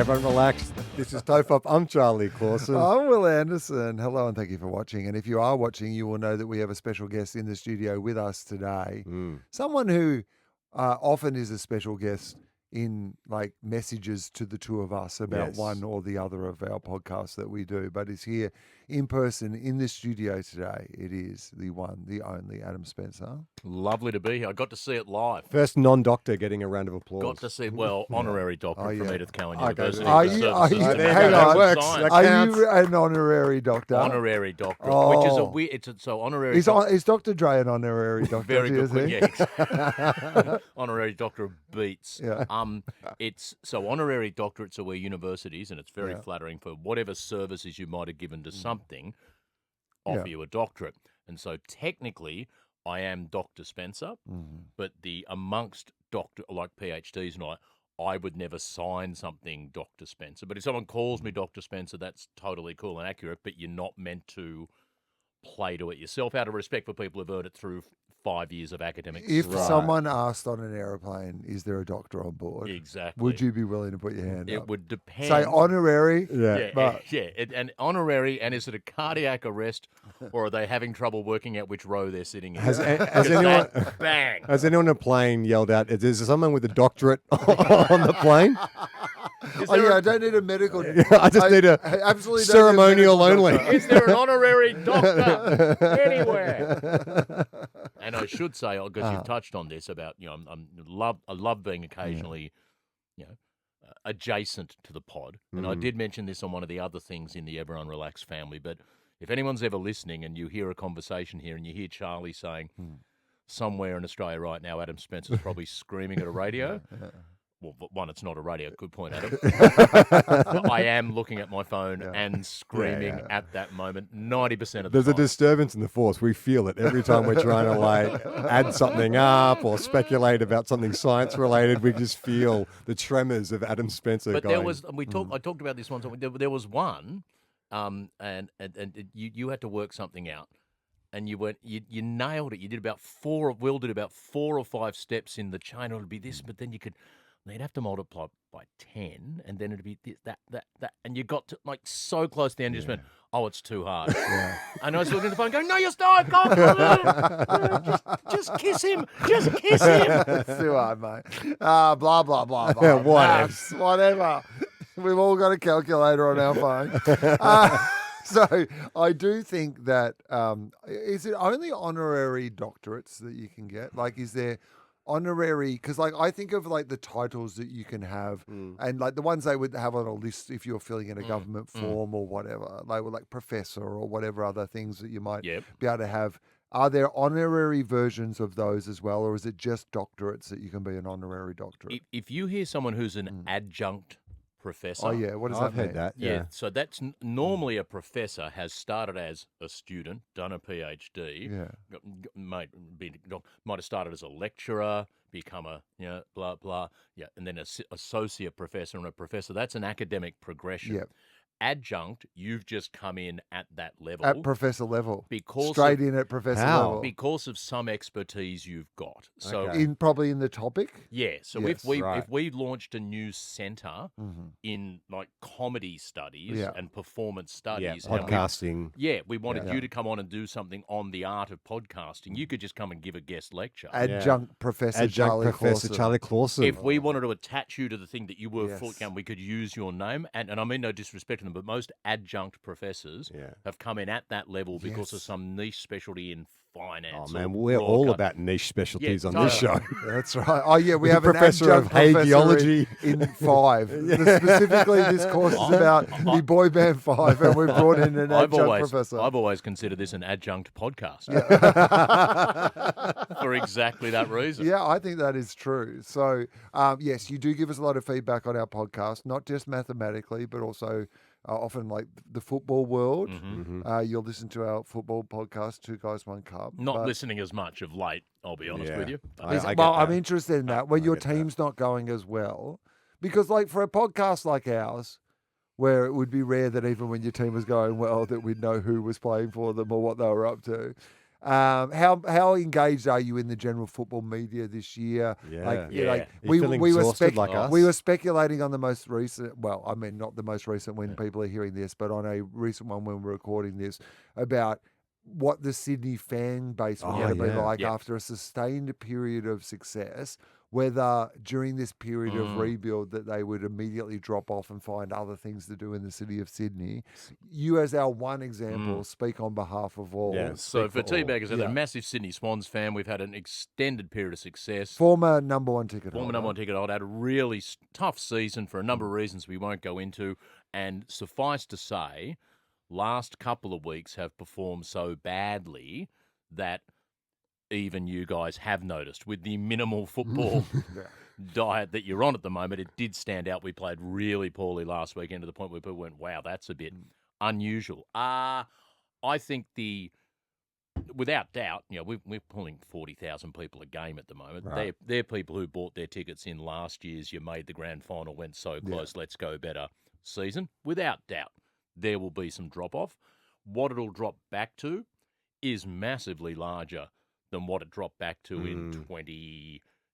Everyone relax. This is TOFOP. I'm Charlie Clausen. I'm Will Anderson. Hello and thank you for watching. And if you are watching, you will know that we have a special guest in the studio with us today. Someone who often is a special guest in like messages to the two of us about one or the other of our podcasts that we do, but is here in person in the studio today. It is the one, the only Adam Spencer. Lovely to be here. I got to see it live. First non-doctor getting a round of applause. Got to see, well, honorary doctorate from Edith Cowan University. Are you an honorary doctor? Honorary doctorate, which is a weird, honorary. Is Dr. Dre an honorary doctor? Very good. Yeah. Honorary doctor of beats. Yeah. It's so honorary doctorates are where universities, and it's very flattering for whatever services you might have given to something, offer you a doctorate. And so technically, I am Dr. Spencer, but amongst doctor like PhDs and I would never sign something Dr. Spencer. But if someone calls me Dr. Spencer, that's totally cool and accurate. But you're not meant to play to it yourself, out of respect for people who've earned it through 5 years of academics. If someone asked on an aeroplane, is there a doctor on board? Exactly. Would you be willing to put your hand up? It would depend. Say honorary. And honorary, and is it a cardiac arrest, or are they having trouble working out which row they're sitting in? Has anyone on a plane yelled out, is there someone with a doctorate on the plane? I don't need a medical. I just need a absolutely ceremonial only. Is there an honorary doctor anywhere? And I should say, because you've touched on this about, I love being occasionally, adjacent to the pod. And I did mention this on one of the other things in the Everyone Relax family. But if anyone's ever listening and you hear a conversation here and you hear Charlie saying, somewhere in Australia right now, Adam Spencer's probably screaming at a radio. Well, one, it's not a radio. Good point, Adam. I am looking at my phone and screaming at that moment 90% of the time. There's a disturbance in the force. We feel it every time we're trying to add something up or speculate about something science related. We just feel the tremors of Adam Spencer. But there was I talked about this once. There was one, and you had to work something out. And you nailed it. You did about Will did about 4 or 5 steps in the chain. It would be this, but then they'd have to multiply by 10, and then it'd be this, that, and you got to so close to the end. You just went, oh, it's too hard. And I was looking at the phone, going, no, you're not. Just kiss him. Just kiss him. It's too hard, mate. Blah blah blah blah. Whatever. We've all got a calculator on our phone. So I do think that is it only honorary doctorates that you can get? Is there honorary? Because I think of the titles that you can have, and the ones they would have on a list if you're filling in a government form or whatever. They were professor or whatever other things that you might be able to have. Are there honorary versions of those as well, or is it just doctorates that you can be an honorary doctorate? If you hear someone who's an adjunct professor. Oh, yeah. What does that mean? I've heard that. Yeah. So that's normally a professor has started as a student, done a PhD. Yeah. Might have started as a lecturer, become a, blah, blah. Yeah. And then an associate professor and a professor. That's an academic progression. Yep. Adjunct, you've just come in at that level. At professor level. Straight in at professor How? level. Because of some expertise you've got. So Probably in the topic? Yeah. So Yes. if we launched a new centre in comedy studies and performance studies. Podcasting. We wanted you to come on and do something on the art of podcasting. You could just come and give a guest lecture. Adjunct Professor Charlie Clausen. If we wanted to attach you to the thing that you were full, we could use your name. And I mean no disrespect to them, but most adjunct professors have come in at that level because of some niche specialty in finance. Oh, man, we're all about niche specialties on this show. That's right. Oh, yeah, we have an professor of hagiology in 5. Specifically, this course is about the boy band 5, and we've brought in an adjunct professor. I've always considered this an adjunct podcast for exactly that reason. Yeah, I think that is true. So, yes, you do give us a lot of feedback on our podcast, not just mathematically, but also often the football world. You'll listen to our football podcast, Two Guys, One Cup. Not listening as much of late, I'll be honest with you. I'm interested in that. When your team's not going as well, because for a podcast like ours, where it would be rare that even when your team was going well, that we'd know who was playing for them or what they were up to. How engaged are you in the general football media this year? Yeah. Yeah. Are you feeling exhausted like us? we were speculating on the most recent. Well, I mean, not the most recent when people are hearing this, but on a recent one when we're recording this about what the Sydney fan base was going to be like after a sustained period of success, whether during this period of rebuild that they would immediately drop off and find other things to do in the city of Sydney. You, as our one example, speak on behalf of all. Yeah, So speak for for all. Teabag, as a massive Sydney Swans fan, we've had an extended period of success. Former number one ticket holder. Had a really tough season for a number of reasons we won't go into. And suffice to say, last couple of weeks have performed so badly that even you guys have noticed with the minimal football diet that you're on at the moment. It did stand out. We played really poorly last weekend to the point where people went, wow, that's a bit unusual. I think without doubt, we're pulling 40,000 people a game at the moment. Right. They're people who bought their tickets in last year's. You made the grand final, went so close, let's go better season. Without doubt, there will be some drop-off. What it'll drop back to is massively larger than what it dropped back to in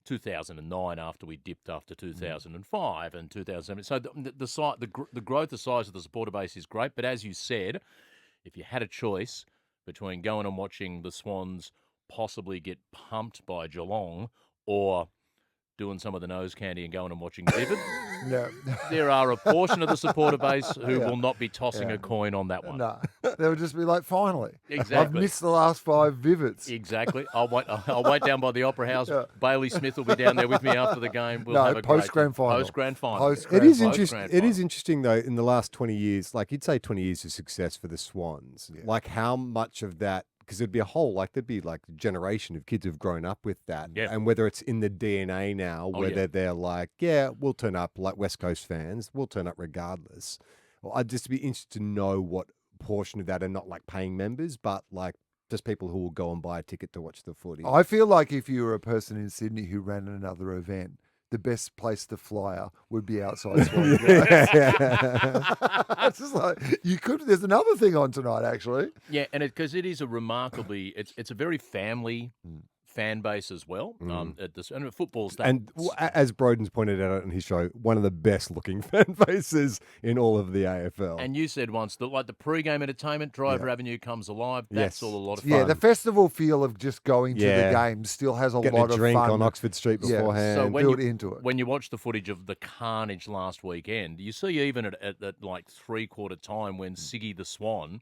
2009 after we dipped after 2005 and 2007. So the growth, the size of the supporter base is great. But as you said, if you had a choice between going and watching the Swans possibly get pumped by Geelong or doing some of the nose candy and going and watching Vivid, there are a portion of the supporter base who will not be tossing a coin on that one. No, they'll just be like, finally. Exactly. I've missed the last 5 Vivids. Exactly. I'll wait down by the Opera House. Bailey Smith will be down there with me after the game. We'll have a post-grand final. Post-grand final. It is interesting. It is interesting though. In the last 20 years, like you'd say, 20 years of success for the Swans. Yeah. Like how much of that? Because there'd be a generation of kids who've grown up with that, and whether it's in the DNA now, whether they're like, we'll turn up like West Coast fans, we'll turn up regardless. Well, I'd just be interested to know what portion of that are not like paying members, but like just people who will go and buy a ticket to watch the footy. I feel like if you were a person in Sydney who ran another event, the best place to flyer would be outside Swan. It's just like there's another thing on tonight, actually. Yeah, and because it is a remarkably, it's a very family fan base as well. And football's that. And as Broden's pointed out on his show, one of the best looking fan bases in all of the AFL. And you said once that like the pre-game entertainment, Driver Avenue comes alive. That's all a lot of fun. Yeah, the festival feel of just going to the game still has a Getting lot a drink of fun on Oxford Street beforehand. So built into it. When you watch the footage of the carnage last weekend, you see even at like 3/4 time when Siggy the Swan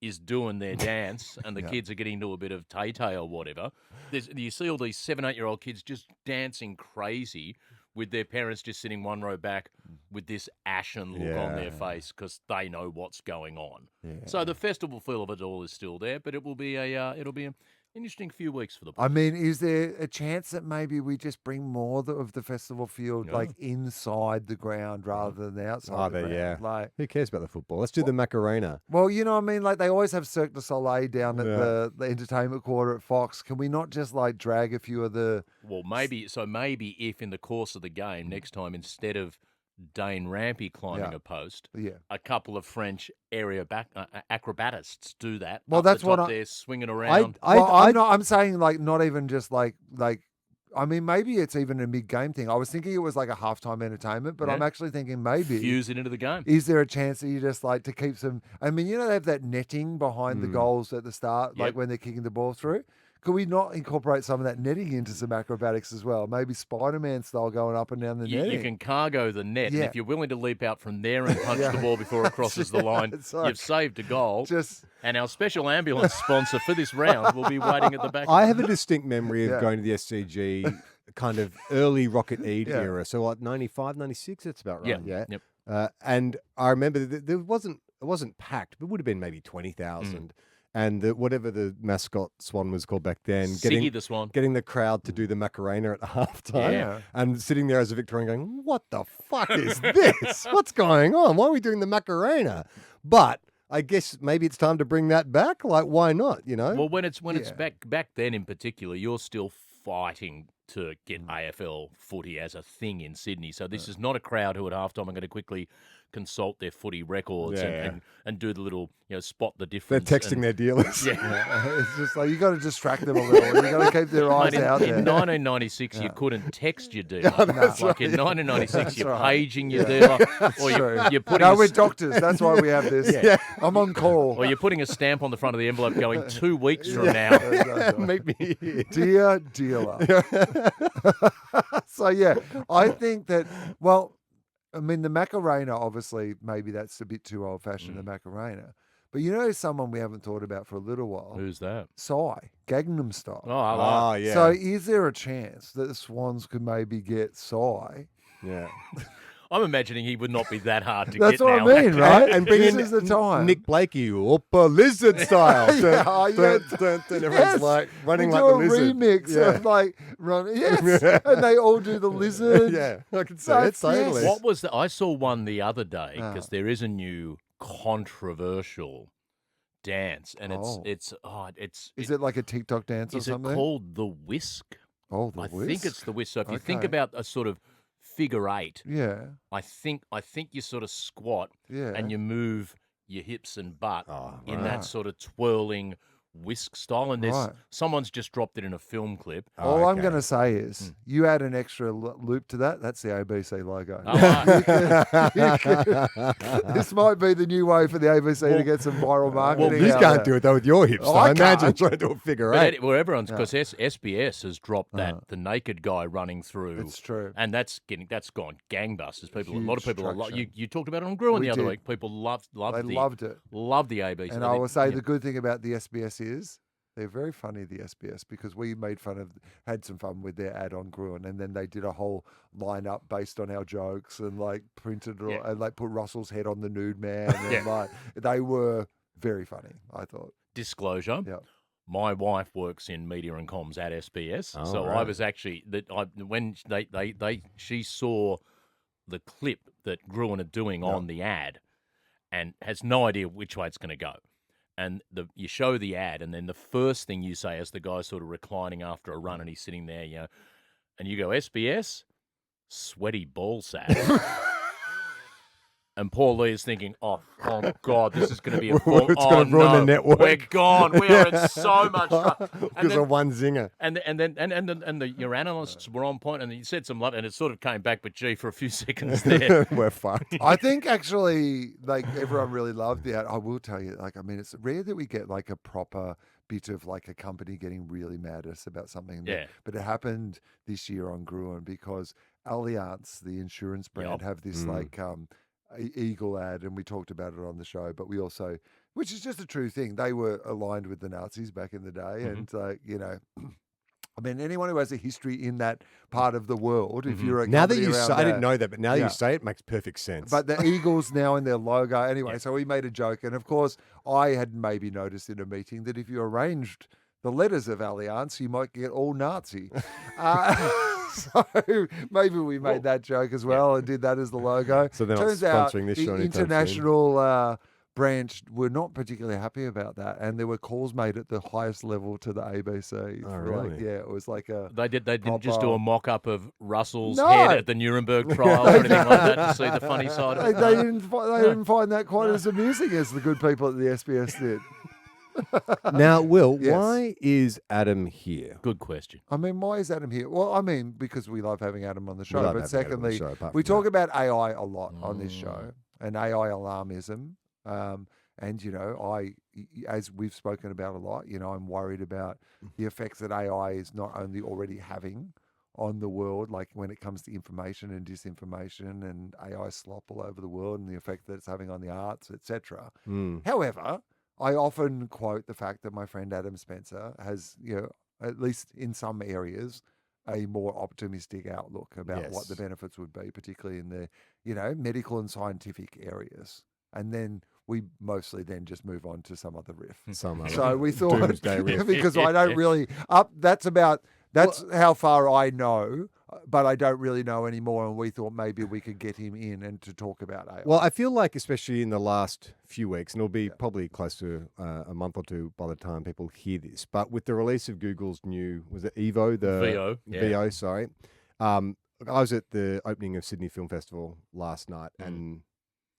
is doing their dance and the kids are getting into a bit of tay-tay or whatever. You see all these 7, 8-year-old kids just dancing crazy with their parents just sitting one row back with this ashen look on their face because they know what's going on. Yeah. So the festival feel of it all is still there, but it will be it'll be an interesting few weeks for the players. I mean, is there a chance that maybe we just bring more of the festival field like inside the ground rather than outside the ground? Yeah. Like, who cares about the football? Let's do the Macarena. Well, you know what I mean? Like they always have Cirque du Soleil down at the entertainment quarter at Fox. Can we not just like drag a few of the... Well, maybe if in the course of the game next time, instead of Dane Rampy climbing a post, a couple of French area acrobatists do that. Well, that's what they're swinging around. I'm saying like not even just like I mean, maybe it's even a mid-game thing. I was thinking it was like a halftime entertainment, but I'm actually thinking maybe fuse it into the game. Is there a chance that you just like to keep some? I mean, you know, they have that netting behind the goals at the start, like when they're kicking the ball through. Could we not incorporate some of that netting into some acrobatics as well? Maybe Spider-Man style going up and down the netting. You can cargo the net. And if you're willing to leap out from there and punch the ball before it crosses the line, you've saved a goal. And our special ambulance sponsor for this round will be waiting at the back. I have a distinct memory of going to the SCG kind of early Rocket Eid era. So like 95, 96, that's about right. Yep. And I remember it wasn't packed, but it would have been maybe 20,000. And whatever the mascot swan was called back then, Siggy the Swan, getting the crowd to do the Macarena at halftime, and sitting there as a Victorian going, "What the fuck is this? What's going on? Why are we doing the Macarena?" But I guess maybe it's time to bring that back. Like, why not? You know? Well, when it's back then in particular, you're still fighting to get AFL footy as a thing in Sydney. So this is not a crowd who at halftime are going to quickly consult their footy records and do the little, spot the They're difference. texting their dealers. It's just like you got to distract them a little. You got to keep their eyes out there. In 1996, you couldn't text your dealer. No, that's like in right. 1996, you're right. paging your dealer, or you're putting. No, we're doctors. That's why we have this. Yeah. I'm on call. Or you're putting a stamp on the front of the envelope going 2 weeks from now. Make me here. Dear dealer. So, I think that, I mean, the Macarena, obviously, maybe that's a bit too old-fashioned, the Macarena. But someone we haven't thought about for a little while? Who's that? Psy, Gangnam Style. Oh, I like yeah. So is there a chance that the Swans could maybe get Psy? Yeah. I'm imagining he would not be that hard to That's get what now. I mean, right? And bring this in is the time. Nick Blakey, Upper Lizard style. Everyone's like running like the lizard. We do a remix of like and they all do the lizard. Yeah, I can see it totally. What was the? I saw one the other day because there is a new controversial dance, and it's. Is it like a TikTok dance or something? Is it called the whisk? Oh, the I whisk. think it's the whisk. So if you think about a sort of figure eight, I think you sort of squat and you move your hips and butt in that sort of twirling whisk style, and there's someone's just dropped it in a film clip. All I'm going to say is, you add an extra loop to that. That's the ABC logo. This might be the new way for the ABC to get some viral marketing. You can't do it though with your hips. I imagine trying to do a figure eight. Well, everyone's because SBS has dropped that the naked guy running through. It's true, and that's gone gangbusters. A lot of people are. You talked about it on Gruen the other week. People loved it. Loved the ABC. And I will say the good thing about the SBS is they're very funny, the SBS, because we had some fun with their ad on Gruen, and then they did a whole lineup based on our jokes and like printed it and like put Russell's head on the nude man. And like they were very funny, I thought. Disclosure. Yeah. My wife works in media and comms at SBS, I was actually when she saw the clip that Gruen are doing on the ad, and has no idea which way it's going to go. And you show the ad, and then the first thing you say as the guy's sort of reclining after a run, and he's sitting there, and you go, SBS, sweaty ball sack. And Paul Lee is thinking, oh God, this is going to be a form. It's going to ruin the network. We're gone. We are in so much trouble. Because of one zinger. And your analysts were on point, and you said some love, and it sort of came back, but gee, for a few seconds there. We're fucked. I think actually, like, everyone really loved the ad. I will tell you, like, I mean, it's rare that we get like a proper bit of like a company getting really mad at us about something. But it happened this year on Gruen because Allianz, the insurance brand, have this like Eagle ad, and we talked about it on the show, but we also, which is just a true thing, they were aligned with the Nazis back in the day. And I mean, anyone who has a history in that part of the world, if you're a now that you say, I didn't know that, but now you say it makes perfect sense. But the Eagles now in their logo, anyway. So we made a joke, and of course, I had maybe noticed in a meeting that if you arranged the letters of Allianz, you might get all Nazi. So maybe we made that joke as well and did that as the logo. So they're Turns not out sponsoring this the show anytime international branch were not particularly happy about that, and there were calls made at the highest level to the ABC. Oh, really? It was like a. They didn't just do a mock-up of Russell's head at the Nuremberg trial or anything like that to see the funny side of it. They didn't find that quite as amusing as the good people at the SBS did. Now, Will, why is Adam here? Good question. I mean, why is Adam here? Well, I mean, because we love having Adam on the show. But secondly, we talk about AI a lot on this show, and AI alarmism. And, as we've spoken about a lot, I'm worried about the effects that AI is not only already having on the world, like when it comes to information and disinformation and AI slop all over the world, and the effect that it's having on the arts, etc. However, I often quote the fact that my friend Adam Spencer has, at least in some areas, a more optimistic outlook about what the benefits would be, particularly in the, medical and scientific areas. And then we mostly then just move on to some other riff. So we thought, because I don't really, that's how far I know, but I don't really know anymore. And we thought maybe we could get him in and to talk about AI. Well, I feel like, especially in the last few weeks, and it'll be probably close to a month or two by the time people hear this, but with the release of Google's new, was it Evo? VO, sorry. I was at the opening of Sydney Film Festival last night, and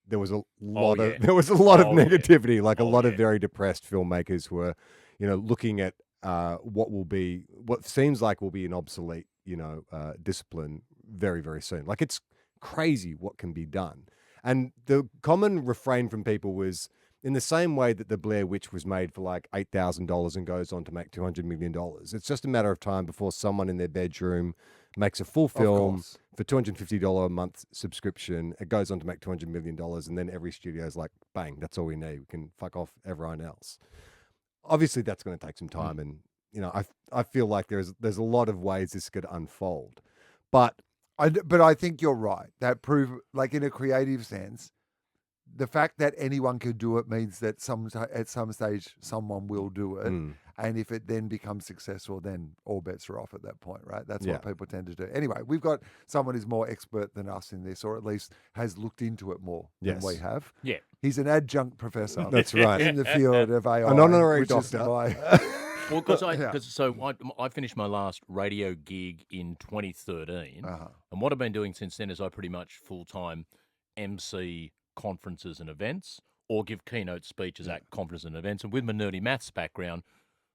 there was a lot of negativity. Like a lot of very depressed filmmakers were, looking at what seems like will be an obsolete, discipline very, very soon. Like it's crazy what can be done. And the common refrain from people was, in the same way that the Blair Witch was made for like $8,000 and goes on to make $200 million, it's just a matter of time before someone in their bedroom makes a full film for $250 a month subscription. It goes on to make $200 million, and then every studio's like, bang, that's all we need. We can fuck off everyone else. Obviously, that's going to take some time, and I feel like there's a lot of ways this could unfold, but I think you're right. That like in a creative sense, the fact that anyone could do it means that at some stage someone will do it. And if it then becomes successful, then all bets are off at that point, right? That's what people tend to do. Anyway, we've got someone who's more expert than us in this, or at least has looked into it more than we have. Yeah. He's an adjunct professor. That's right. In the field of AI. An honorary doctor. Well, because I finished my last radio gig in 2013, and what I've been doing since then is I pretty much full-time MC conferences and events, or give keynote speeches at conferences and events. And with my nerdy maths background,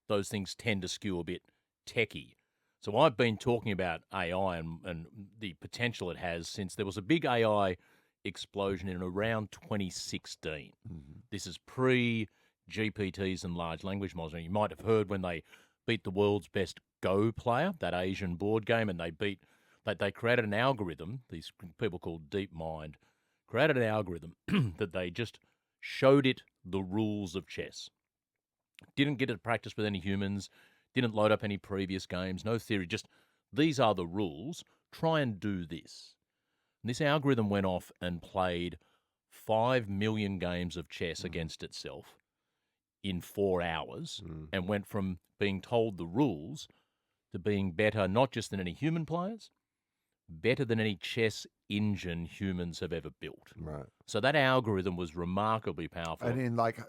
those things tend to skew a bit techie. So I've been talking about AI and the potential it has since there was a big AI explosion in around 2016. This is pre-GPTs and large language models. And you might have heard when they beat the world's best Go player, that Asian board game, and they created an algorithm, these people called DeepMind, created an algorithm that they just showed it the rules of chess. Didn't get it to practice with any humans, didn't load up any previous games, no theory, just these are the rules, try and do this. And this algorithm went off and played 5 million games of chess against itself in 4 hours and went from being told the rules to being better not just than any human players, better than any chess engine humans have ever built. Right. So that algorithm was remarkably powerful. And in like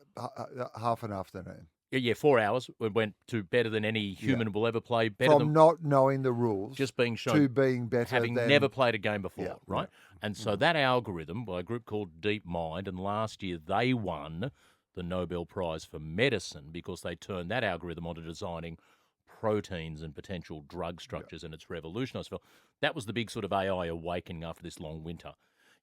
half an afternoon. Yeah, 4 hours. It went to better than any human will ever play. Better From not knowing the rules, just being shown to being better, having never played a game before, right? Right. And so that algorithm by a group called DeepMind, and last year they won the Nobel Prize for Medicine because they turned that algorithm onto designing proteins and potential drug structures, and it's revolutionised. That was the big sort of AI awakening after this long winter.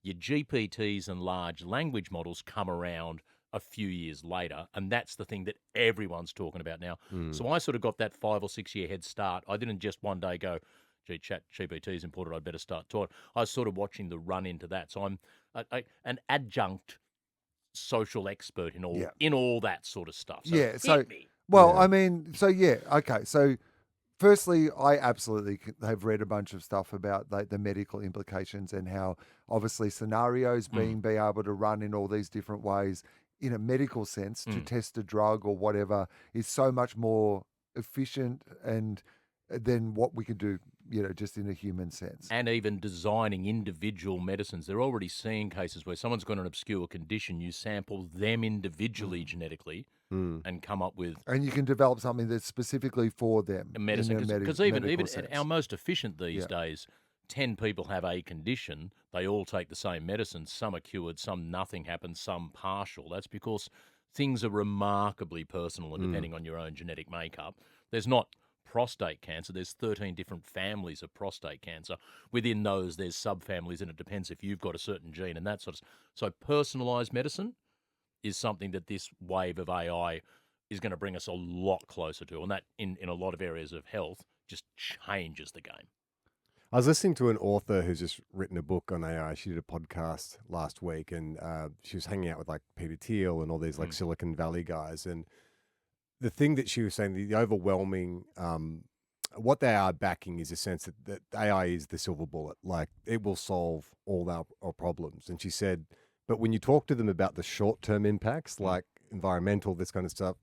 Your GPTs and large language models come around a few years later, and that's the thing that everyone's talking about now. So I sort of got that 5 or 6 year head start. I didn't just one day go, gee, ChatGPT is important, I'd better start talking. I was sort of watching the run into that. So I'm an adjunct social expert in all that sort of stuff. So I mean, okay. So firstly, I absolutely have read a bunch of stuff about the medical implications and how obviously scenarios being able to run in all these different ways in a medical sense to test a drug or whatever is so much more efficient and than what we can do, just in a human sense. And even designing individual medicines. They're already seeing cases where someone's got an obscure condition, you sample them individually genetically and come up with... And you can develop something that's specifically for them. A medicine. Because even at our most efficient these days, 10 people have a condition, they all take the same medicine, some are cured, some nothing happens, some partial. That's because things are remarkably personal and depending on your own genetic makeup. There's not prostate cancer, there's 13 different families of prostate cancer. Within those, there's subfamilies, and it depends if you've got a certain gene and that sort of... So personalised medicine is something that this wave of AI is going to bring us a lot closer to, and that in a lot of areas of health just changes the game. I was listening to an author who's just written a book on AI. She did a podcast last week, and she was hanging out with like Peter Thiel and all these like Silicon Valley guys. And the thing that she was saying, the overwhelming, what they are backing is a sense that AI is the silver bullet. Like it will solve all our problems. And she said, but when you talk to them about the short-term impacts, like environmental, this kind of stuff,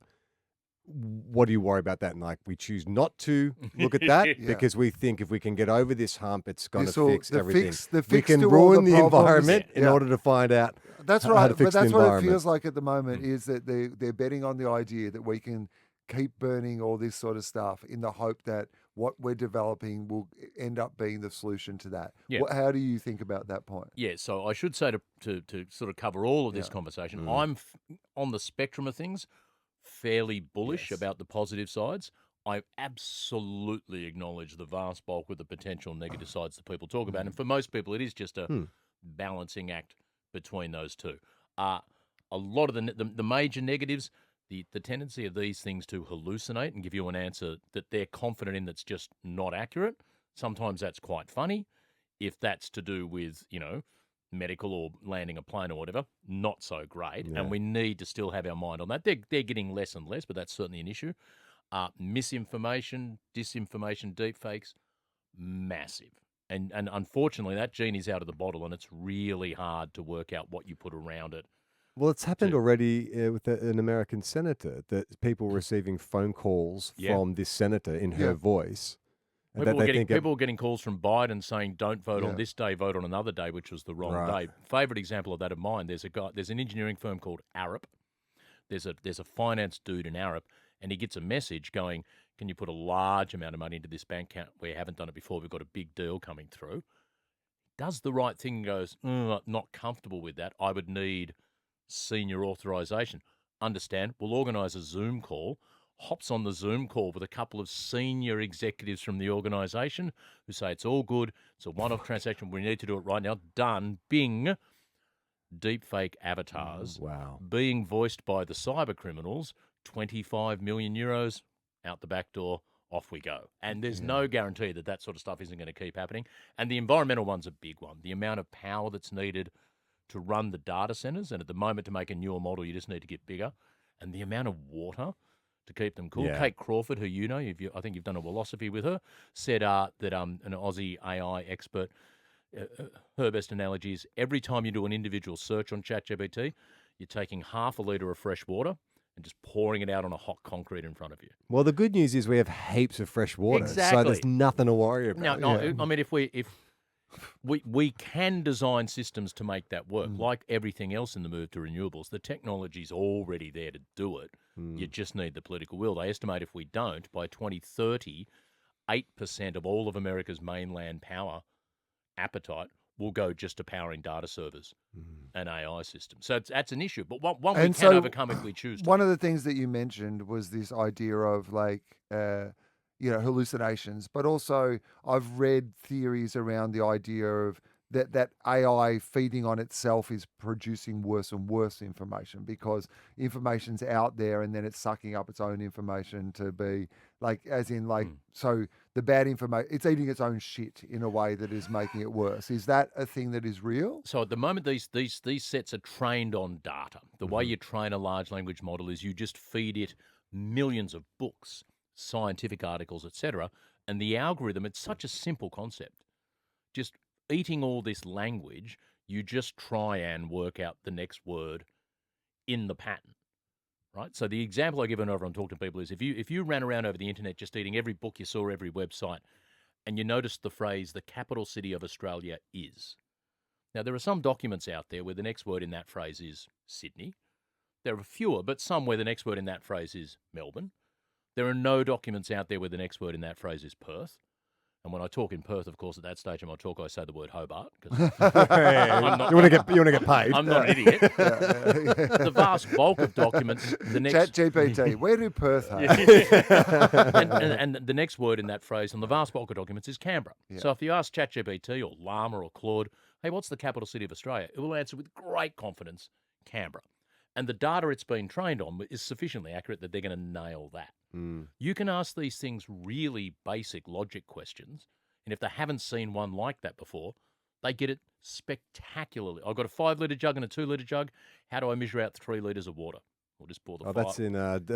what do you worry about that? And like, we choose not to look at that because we think if we can get over this hump, it's going to fix everything. We can ruin the environment in order to find out that's how right. to fix But that's the what environment. it feels like at the moment is that they're betting on the idea that we can keep burning all this sort of stuff in the hope that what we're developing will end up being the solution to that. Yeah. How do you think about that point? Yeah, so I should say to sort of cover all of this conversation, I'm on the spectrum of things, fairly bullish about the positive sides. I absolutely acknowledge the vast bulk of the potential negative sides that people talk about. And for most people, it is just a balancing act between those two. A lot of the major negatives, the tendency of these things to hallucinate and give you an answer that they're confident in that's just not accurate. Sometimes that's quite funny. If that's to do with, medical or landing a plane or whatever, not so great. Yeah. And we need to still have our mind on that. They're getting less and less, but that's certainly an issue. Misinformation, disinformation, deepfakes, massive. And unfortunately, that genie's out of the bottle, and it's really hard to work out what you put around it. Well, it's happened already with an American senator, that people receiving phone calls from this senator in her voice. People were getting calls from Biden saying, "Don't vote on this day, vote on another day," which was the wrong day. Favorite example of that of mine. There's an engineering firm called Arup. There's a finance dude in Arup, and he gets a message going, "Can you put a large amount of money into this bank account? We haven't done it before. We've got a big deal coming through." Does the right thing and goes, "Not comfortable with that. I would need senior authorization." Understand? We'll organise a Zoom call. Hops on the Zoom call with a couple of senior executives from the organisation who say it's all good. It's a one-off transaction. We need to do it right now. Done. Bing. Deepfake avatars. Being voiced by the cyber criminals. 25 million euros out the back door. Off we go. And there's no guarantee that sort of stuff isn't going to keep happening. And the environmental one's a big one. The amount of power that's needed to run the data centres, and at the moment to make a newer model, you just need to get bigger. And the amount of water to keep them cool. Kate Crawford, who I think you've done a philosophy with her, said that an Aussie AI expert, her best analogy is every time you do an individual search on ChatGPT, you're taking half a litre of fresh water and just pouring it out on a hot concrete in front of you. Well, the good news is we have heaps of fresh water, so there's nothing to worry about. No, I mean, if we can design systems to make that work, like everything else in the move to renewables. The technology's already there to do it. You just need the political will. They estimate if we don't, by 2030, 8% of all of America's mainland power appetite will go just to powering data servers and AI systems. So that's an issue, but one we can overcome if we choose to. One of the things that you mentioned was this idea of hallucinations, but also I've read theories around the idea of that AI feeding on itself is producing worse and worse information because information's out there and then it's sucking up its own information to be so the bad information, it's eating its own shit in a way that is making it worse. Is that a thing that is real? So at the moment, these sets are trained on data. The way you train a large language model is you just feed it millions of books, scientific articles, etc. And the algorithm, it's such a simple concept. Just eating all this language, you just try and work out the next word in the pattern, right? So the example I give whenever I'm talking to people is if you ran around over the internet just eating every book you saw, every website, and you noticed the phrase, the capital city of Australia is. Now, there are some documents out there where the next word in that phrase is Sydney. There are fewer, but some where the next word in that phrase is Melbourne. There are no documents out there where the next word in that phrase is Perth. And when I talk in Perth, of course, at that stage of my talk, I say the word Hobart. You want to get paid. I'm not an idiot. The vast bulk of documents, the next ChatGPT, where do Perth have? and the next word in that phrase on the vast bulk of documents is Canberra. Yeah. So if you ask ChatGPT or Llama or Claude, hey, what's the capital city of Australia? It will answer with great confidence, Canberra. And the data it's been trained on is sufficiently accurate that they're going to nail that. You can ask these things really basic logic questions, and if they haven't seen one like that before, they get it spectacularly. I've got a 5-litre jug and a 2-litre jug. How do I measure out 3 litres of water? We'll just pour the 5. That's in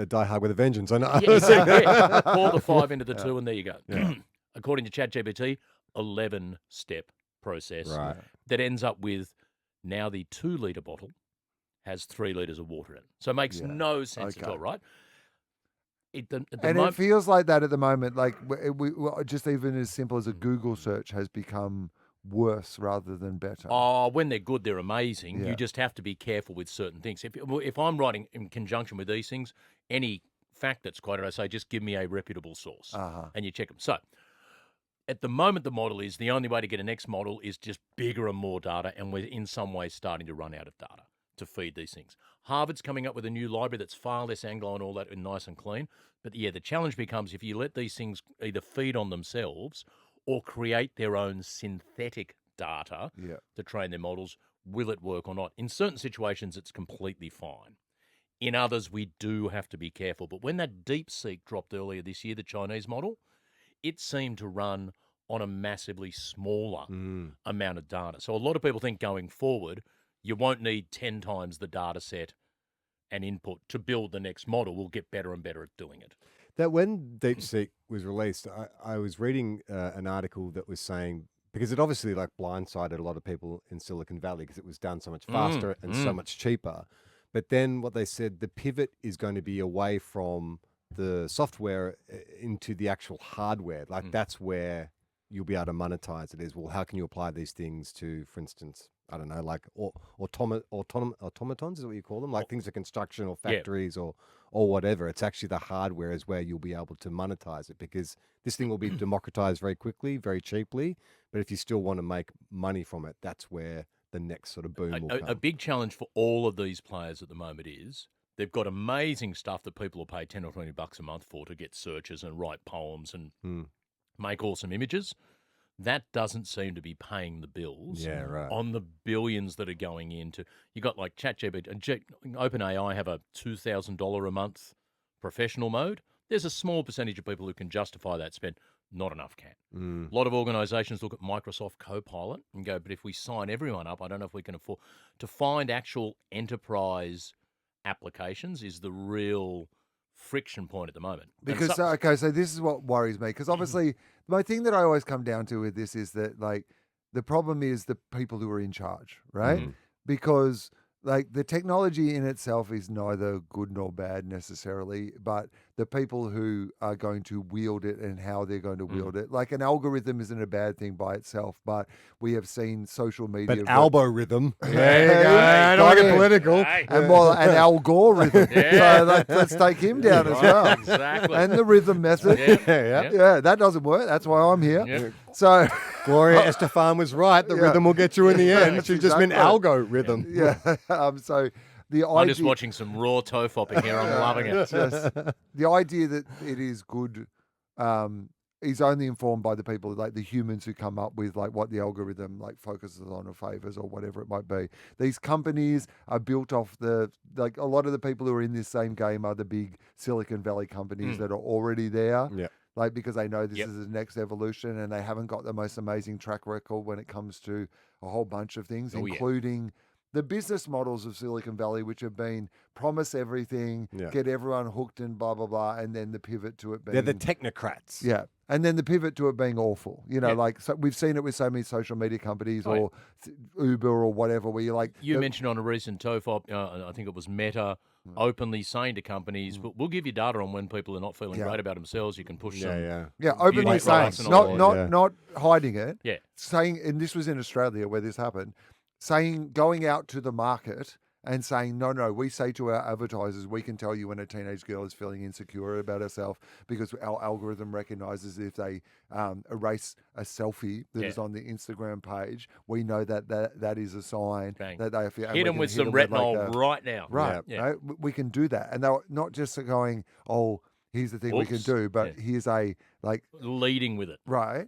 Die Hard with a Vengeance. I know. Yeah. Pour the 5 into the 2 and there you go. Yeah. According to ChatGPT, 11-step process that ends up with now the 2-litre bottle has 3 litres of water in it. So it makes no sense at all, right? It feels like that at the moment. Like we just even as simple as a Google search has become worse rather than better. Oh, when they're good, they're amazing. Yeah. You just have to be careful with certain things. If I'm writing in conjunction with these things, any fact that's quoted, I say, just give me a reputable source. Uh-huh. And you check them. So at the moment, the model is the only way to get a next model is just bigger and more data, and we're in some ways starting to run out of data to feed these things. Harvard's coming up with a new library that's far less Anglo and all that and nice and clean. But yeah, the challenge becomes if you let these things either feed on themselves or create their own synthetic data to train their models, will it work or not? In certain situations, it's completely fine. In others, we do have to be careful. But when that DeepSeek dropped earlier this year, the Chinese model, it seemed to run on a massively smaller amount of data. So a lot of people think going forward, you won't need 10 times the data set and input to build the next model. We'll get better and better at doing it. That when DeepSeek was released, I was reading an article that was saying, because it obviously like blindsided a lot of people in Silicon Valley because it was done so much faster and so much cheaper. But then what they said, the pivot is going to be away from the software into the actual hardware. Like that's where you'll be able to monetize it is, well, how can you apply these things to, for instance, I don't know, like automatons is what you call them, like things of construction or factories or whatever. It's actually the hardware is where you'll be able to monetize it because this thing will be democratized very quickly, very cheaply. But if you still want to make money from it, that's where the next sort of boom will come. A big challenge for all of these players at the moment is they've got amazing stuff that people will pay $10 or $20 a month for to get searches and write poems and make awesome images. That doesn't seem to be paying the bills on the billions that are going into. You got like ChatGPT, OpenAI have a $2,000 a month professional mode. There's a small percentage of people who can justify that spend. Not enough can. A lot of organisations look at Microsoft Copilot and go, but if we sign everyone up, I don't know if we can afford to find actual enterprise applications is the real friction point at the moment. Because, so this is what worries me. Because obviously, my thing that I always come down to with this is that, like, the problem is the people who are in charge, right? Because, like, the technology in itself is neither good nor bad necessarily, but the people who are going to wield it and how they're going to wield it. Like, an algorithm isn't a bad thing by itself, but we have seen social media. But algorithm. There you go. I don't want to get political. And more an algorithm. So let's take him down as well. Exactly. And the rhythm method. Yeah, that doesn't work. That's why I'm here. So Gloria Estefan was right. The rhythm will get you in the end. She just meant algorithm. So the idea, I'm just watching some raw TOFOP here. I'm loving it. The idea that it is good is only informed by the people, like the humans who come up with like what the algorithm like focuses on or favors or whatever it might be. These companies are built off like a lot of the people who are in this same game are the big Silicon Valley companies that are already there. Like, because they know this is the next evolution and they haven't got the most amazing track record when it comes to a whole bunch of things, including the business models of Silicon Valley, which have been promise everything, get everyone hooked and blah, blah, blah, and then the pivot to it being... They're the technocrats. Yeah. And then the pivot to it being awful. You know, like, so we've seen it with so many social media companies or Uber or whatever, where you're like... You mentioned on a recent TOFOP, I think it was Meta, openly saying to companies, we'll give you data on when people are not feeling great about themselves. You can push them. Yeah, openly saying, not hiding it. Yeah. Saying, and this was in Australia where this happened, going out to the market and saying, no, we say to our advertisers, we can tell you when a teenage girl is feeling insecure about herself because our algorithm recognizes if they erase a selfie that is on the Instagram page, we know that is a sign that they feel. Hit them with some retinol right now. Right. Right? We can do that. And they're not just going, here's the thing we can do, but here's a, like... leading with it. Right.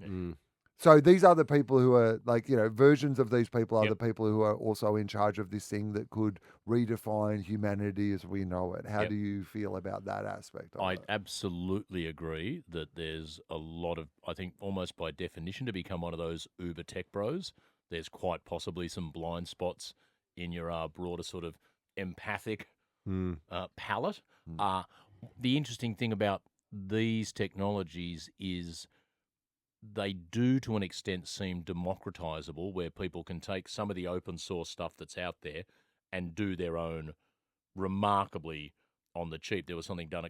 So these are the people who are like, versions of these people are the people who are also in charge of this thing that could redefine humanity as we know it. How do you feel about that aspect of it? I absolutely agree that there's a lot of, I think almost by definition, to become one of those Uber tech bros, there's quite possibly some blind spots in your broader sort of empathic palette. The interesting thing about these technologies is they do, to an extent, seem democratizable, where people can take some of the open source stuff that's out there and do their own remarkably on the cheap. There was something done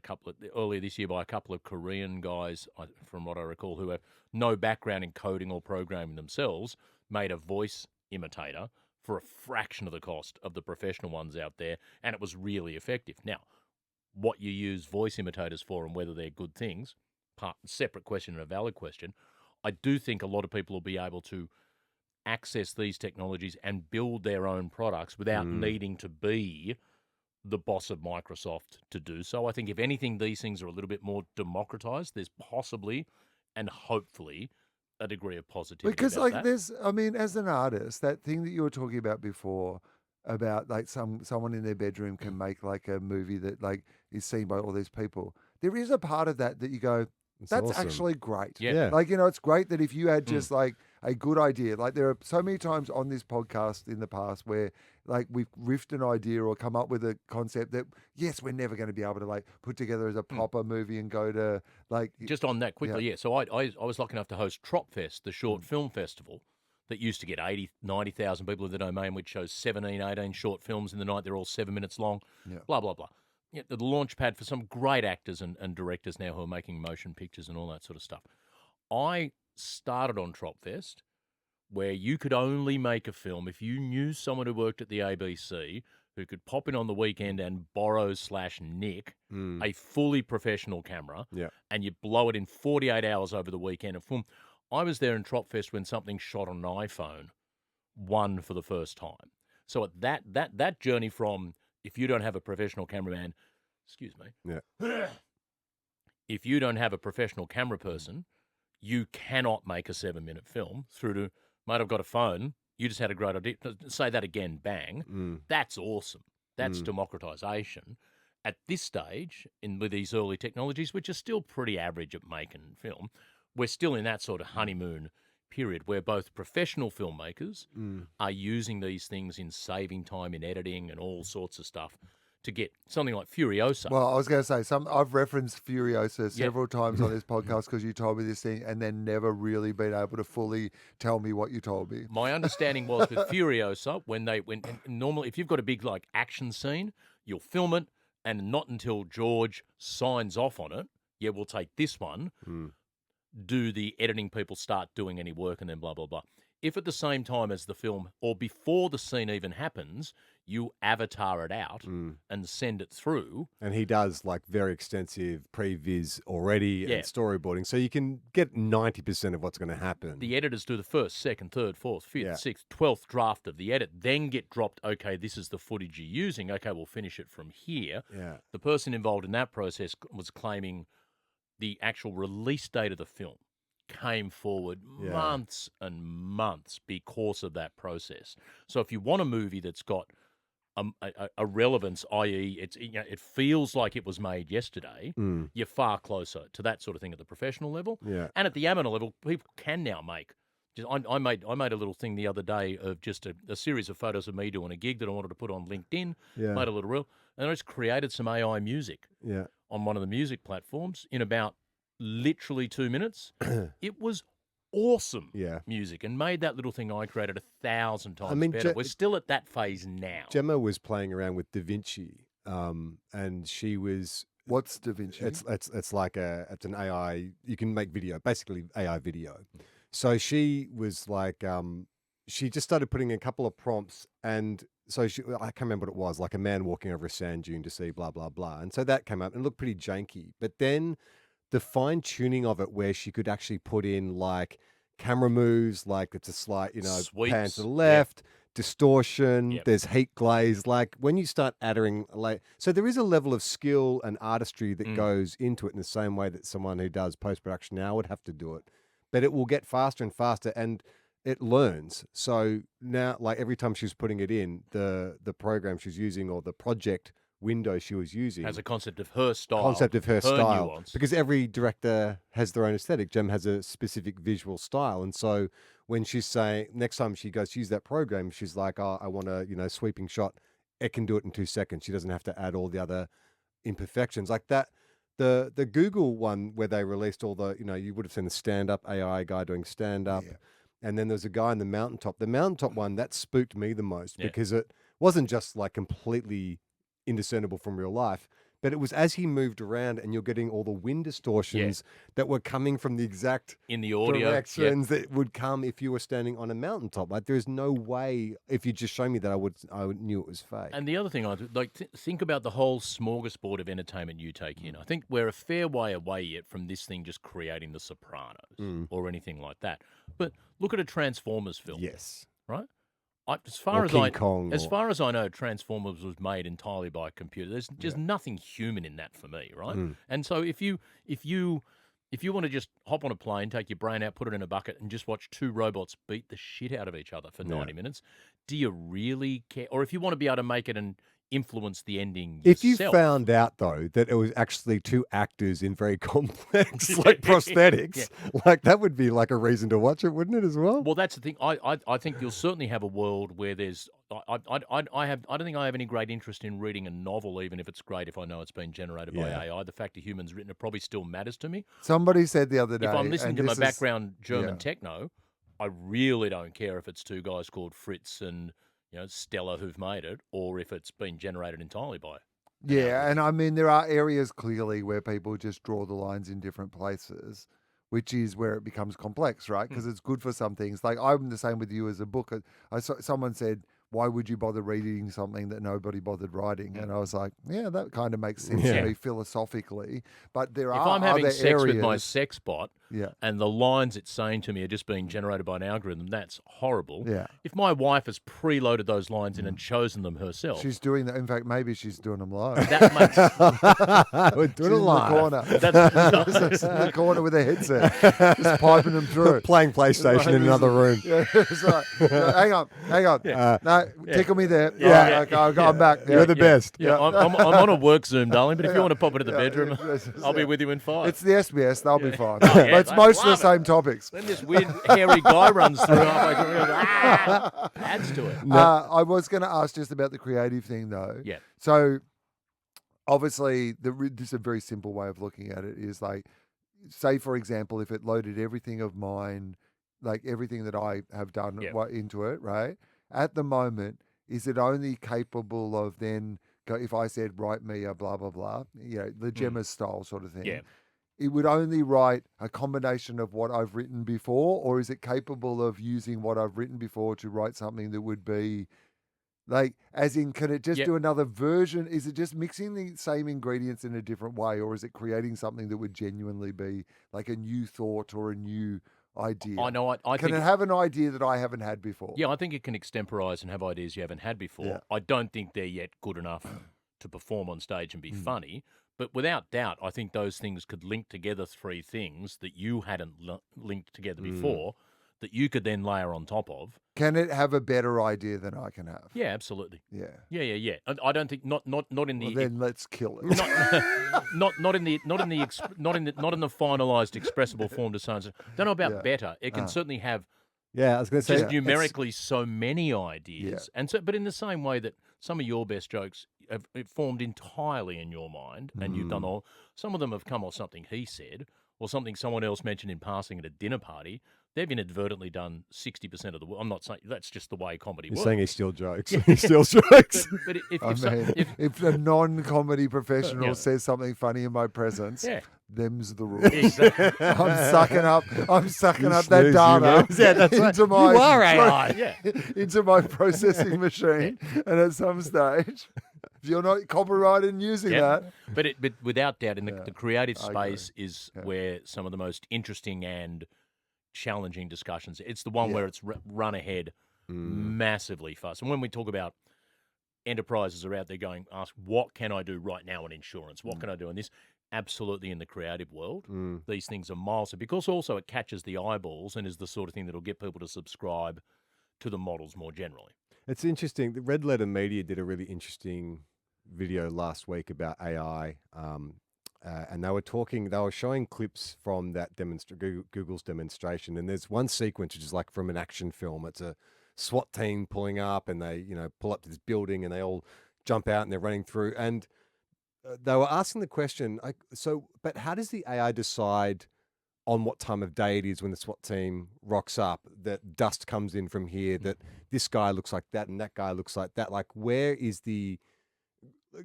earlier this year by a couple of Korean guys, from what I recall, who have no background in coding or programming themselves, made a voice imitator for a fraction of the cost of the professional ones out there, and it was really effective. Now, what you use voice imitators for and whether they're good things, separate question and a valid question, I do think a lot of people will be able to access these technologies and build their own products without needing to be the boss of Microsoft to do so. I think if anything, these things are a little bit more democratized. There's possibly and hopefully a degree of positivity because about like that. there's, I mean, as an artist, that thing that you were talking about before about like someone in their bedroom can make like a movie that like is seen by all these people. There is a part of that you go, that's awesome. actually great. Yeah. Like, you know, it's great that if you had just like a good idea, like there are so many times on this podcast in the past where like we've riffed an idea or come up with a concept that, yes, we're never going to be able to like put together as a proper movie and go to like. Just on that quickly, yeah. So I was lucky enough to host TROPFest, the short film festival that used to get 80, 90,000 people in the domain, which shows 17, 18 short films in the night. They're all 7 minutes long, blah, blah, blah. Yeah, the launch pad for some great actors and directors now who are making motion pictures and all that sort of stuff. I started on TROPFest where you could only make a film if you knew someone who worked at the ABC who could pop in on the weekend and borrow/nick a fully professional camera and you blow it in 48 hours over the weekend and film. I was there in TROPFest when something shot on an iPhone won for the first time. So at that journey from if you don't have a professional cameraman, excuse me, if you don't have a professional camera person, you cannot make a 7-minute film through to, mate, I've got a phone, you just had a great idea. Say that again, bang. That's awesome. That's democratization. At this stage, with these early technologies, which are still pretty average at making film, we're still in that sort of honeymoon period where both professional filmmakers are using these things in saving time in editing and all sorts of stuff to get something like Furiosa. Well, I was going to say, I've referenced Furiosa several times on this podcast because you told me this thing and then never really been able to fully tell me what you told me. My understanding was with Furiosa, when normally if you've got a big like action scene, you'll film it and not until George signs off on it, yeah, we'll take this one, do the editing people start doing any work and then blah, blah, blah. If at the same time as the film or before the scene even happens, you avatar it out and send it through. And he does like very extensive previs already and storyboarding. So you can get 90% of what's going to happen. The editors do the first, second, third, fourth, fifth, sixth, 12th draft of the edit, then get dropped, okay, this is the footage you're using. Okay, we'll finish it from here. Yeah. The person involved in that process was claiming the actual release date of the film came forward months and months because of that process. So if you want a movie that's got a relevance, i.e., it feels like it was made yesterday, you're far closer to that sort of thing at the professional level. Yeah. And at the amateur level, people can now make. I made a little thing the other day of just a series of photos of me doing a gig that I wanted to put on LinkedIn. Yeah. Made a little reel, and I just created some AI music on one of the music platforms in about literally 2 minutes. It was awesome music and made that little thing I created 1,000 times better. We're still at that phase now. Gemma was playing around with Da Vinci, and she was. What's Da Vinci? It's like it's an AI. You can make video, basically AI video. So she was like, she just started putting in a couple of prompts, and so I can't remember what it was, like a man walking over a sand dune to see blah blah blah, and so that came up and looked pretty janky. But then the fine tuning of it, where she could actually put in like camera moves, like it's a slight, Sweeps. pan to the left, distortion, there's heat glaze. Like when you start adding, so there is a level of skill and artistry that goes into it in the same way that someone who does post-production now would have to do it. But it will get faster and faster, and it learns. So now, like every time she was putting it in, the program she's using or the project window she was using has a concept of her style. Nuance. Because every director has their own aesthetic. Jem has a specific visual style. And so when she's saying, next time she goes to use that program, she's like, oh, I want a, sweeping shot. It can do it in 2 seconds. She doesn't have to add all the other imperfections like that. The Google one where they released all the, you would have seen the stand-up AI guy doing stand-up. Yeah. And then there's a guy in the mountaintop. The mountaintop one, that spooked me the most because it wasn't just like completely indiscernible from real life. but it was as he moved around, and you're getting all the wind distortions that were coming from the exact in the audio directions that would come if you were standing on a mountaintop. Like, there's no way, if you just show me that, I knew it was fake. And the other thing, think about the whole smorgasbord of entertainment you take in. I think we're a fair way away yet from this thing just creating The Sopranos or anything like that. But look at a Transformers film. Yes. Right? As far as I know, Transformers was made entirely by a computer. There's just nothing human in that for me, right? And so if you want to just hop on a plane, take your brain out, put it in a bucket, and just watch two robots beat the shit out of each other for 90 minutes, do you really care? Or if you want to be able to make it and influence the ending yourself. If you found out, though, that it was actually two actors in very complex like prosthetics, like that would be like a reason to watch it, wouldn't it, as well? Well, that's the thing. I think you'll certainly have a world where there's I don't think I have any great interest in reading a novel, even if it's great if I know it's been generated by AI. The fact a human's written it probably still matters to me. Somebody said the other day, if I'm listening to my background German techno, I really don't care if it's two guys called Fritz and Stella who've made it, or if it's been generated entirely by. Yeah, and I mean there are areas clearly where people just draw the lines in different places, which is where it becomes complex, right? Because it's good for some things. Like I'm the same with you as a book. Someone said, why would you bother reading something that nobody bothered writing? And I was like, yeah, that kind of makes sense to me philosophically. But there are other areas. If I'm having sex with my sex bot and the lines it's saying to me are just being generated by an algorithm, that's horrible. Yeah. If my wife has preloaded those lines in and chosen them herself. She's doing that. In fact, maybe she's doing them live. That makes... We're doing it live. In the corner with a headset. Just piping them through. Playing PlayStation in another room. Yeah, that's right. No, hang on. Yeah. No, tickle me there. Yeah. I'm back. You're the best. Yeah, I'm on a work Zoom, darling, but if you want to pop into the bedroom, I'll be with you in 5. It's the SBS. They'll be fine. But it's most of the same topics. Then this weird hairy guy runs through halfway through. Adds to it. I was going to ask just about the creative thing, though. Yeah. So, obviously, this is a very simple way of looking at it is like, say, for example, if it loaded everything of mine, like everything that I have done into it, right? At the moment, is it only capable of then, if I said, write me a blah, blah, blah, the Gemma style sort of thing. Yeah. It would only write a combination of what I've written before, or is it capable of using what I've written before to write something that would be like, as in, can it just do another version? Is it just mixing the same ingredients in a different way, or is it creating something that would genuinely be like a new thought or a new idea? I know. I can think it have an idea that I haven't had before? Yeah, I think it can extemporize and have ideas you haven't had before. Yeah. I don't think they're yet good enough to perform on stage and be funny. But without doubt, I think those things could link together 3 things that you hadn't linked together before that you could then layer on top of. Can it have a better idea than I can have? Yeah, absolutely. Yeah. Yeah. I don't think not in the. Well, then let's kill it. Not in the finalized expressible form to science. Don't know about better. It can certainly have. Yeah, I was going to say just numerically so many ideas, and so, but in the same way that some of your best jokes have formed entirely in your mind, and you've done all. Some of them have come off something he said, or something someone else mentioned in passing at a dinner party. They've inadvertently done 60% of the work. I'm not saying that's just the way comedy works. You're saying he steals jokes. He steals jokes. But if a non-comedy professional says something funny in my presence, them's the rules. Exactly. I'm sucking up that data into my you are AI. into my processing machine, and at some stage, if you're not copyrighted in using that, but without doubt, in the creative space is where some of the most interesting and challenging discussions. It's the one where it's run ahead massively fast. And when we talk about enterprises are out there going, ask, what can I do right now in insurance? What can I do in this? Absolutely, in the creative world, these things are miles. Because also it catches the eyeballs and is the sort of thing that will get people to subscribe to the models more generally. It's interesting. The Red Letter Media did a really interesting video last week about AI. And they were showing clips from that Google's demonstration. And there's one sequence which is like from an action film. It's a SWAT team pulling up, and they, pull up to this building, and they all jump out and they're running through. And they were asking the question, but how does the AI decide on what time of day it is when the SWAT team rocks up, that dust comes in from here, that this guy looks like that and that guy looks like that? Like, where is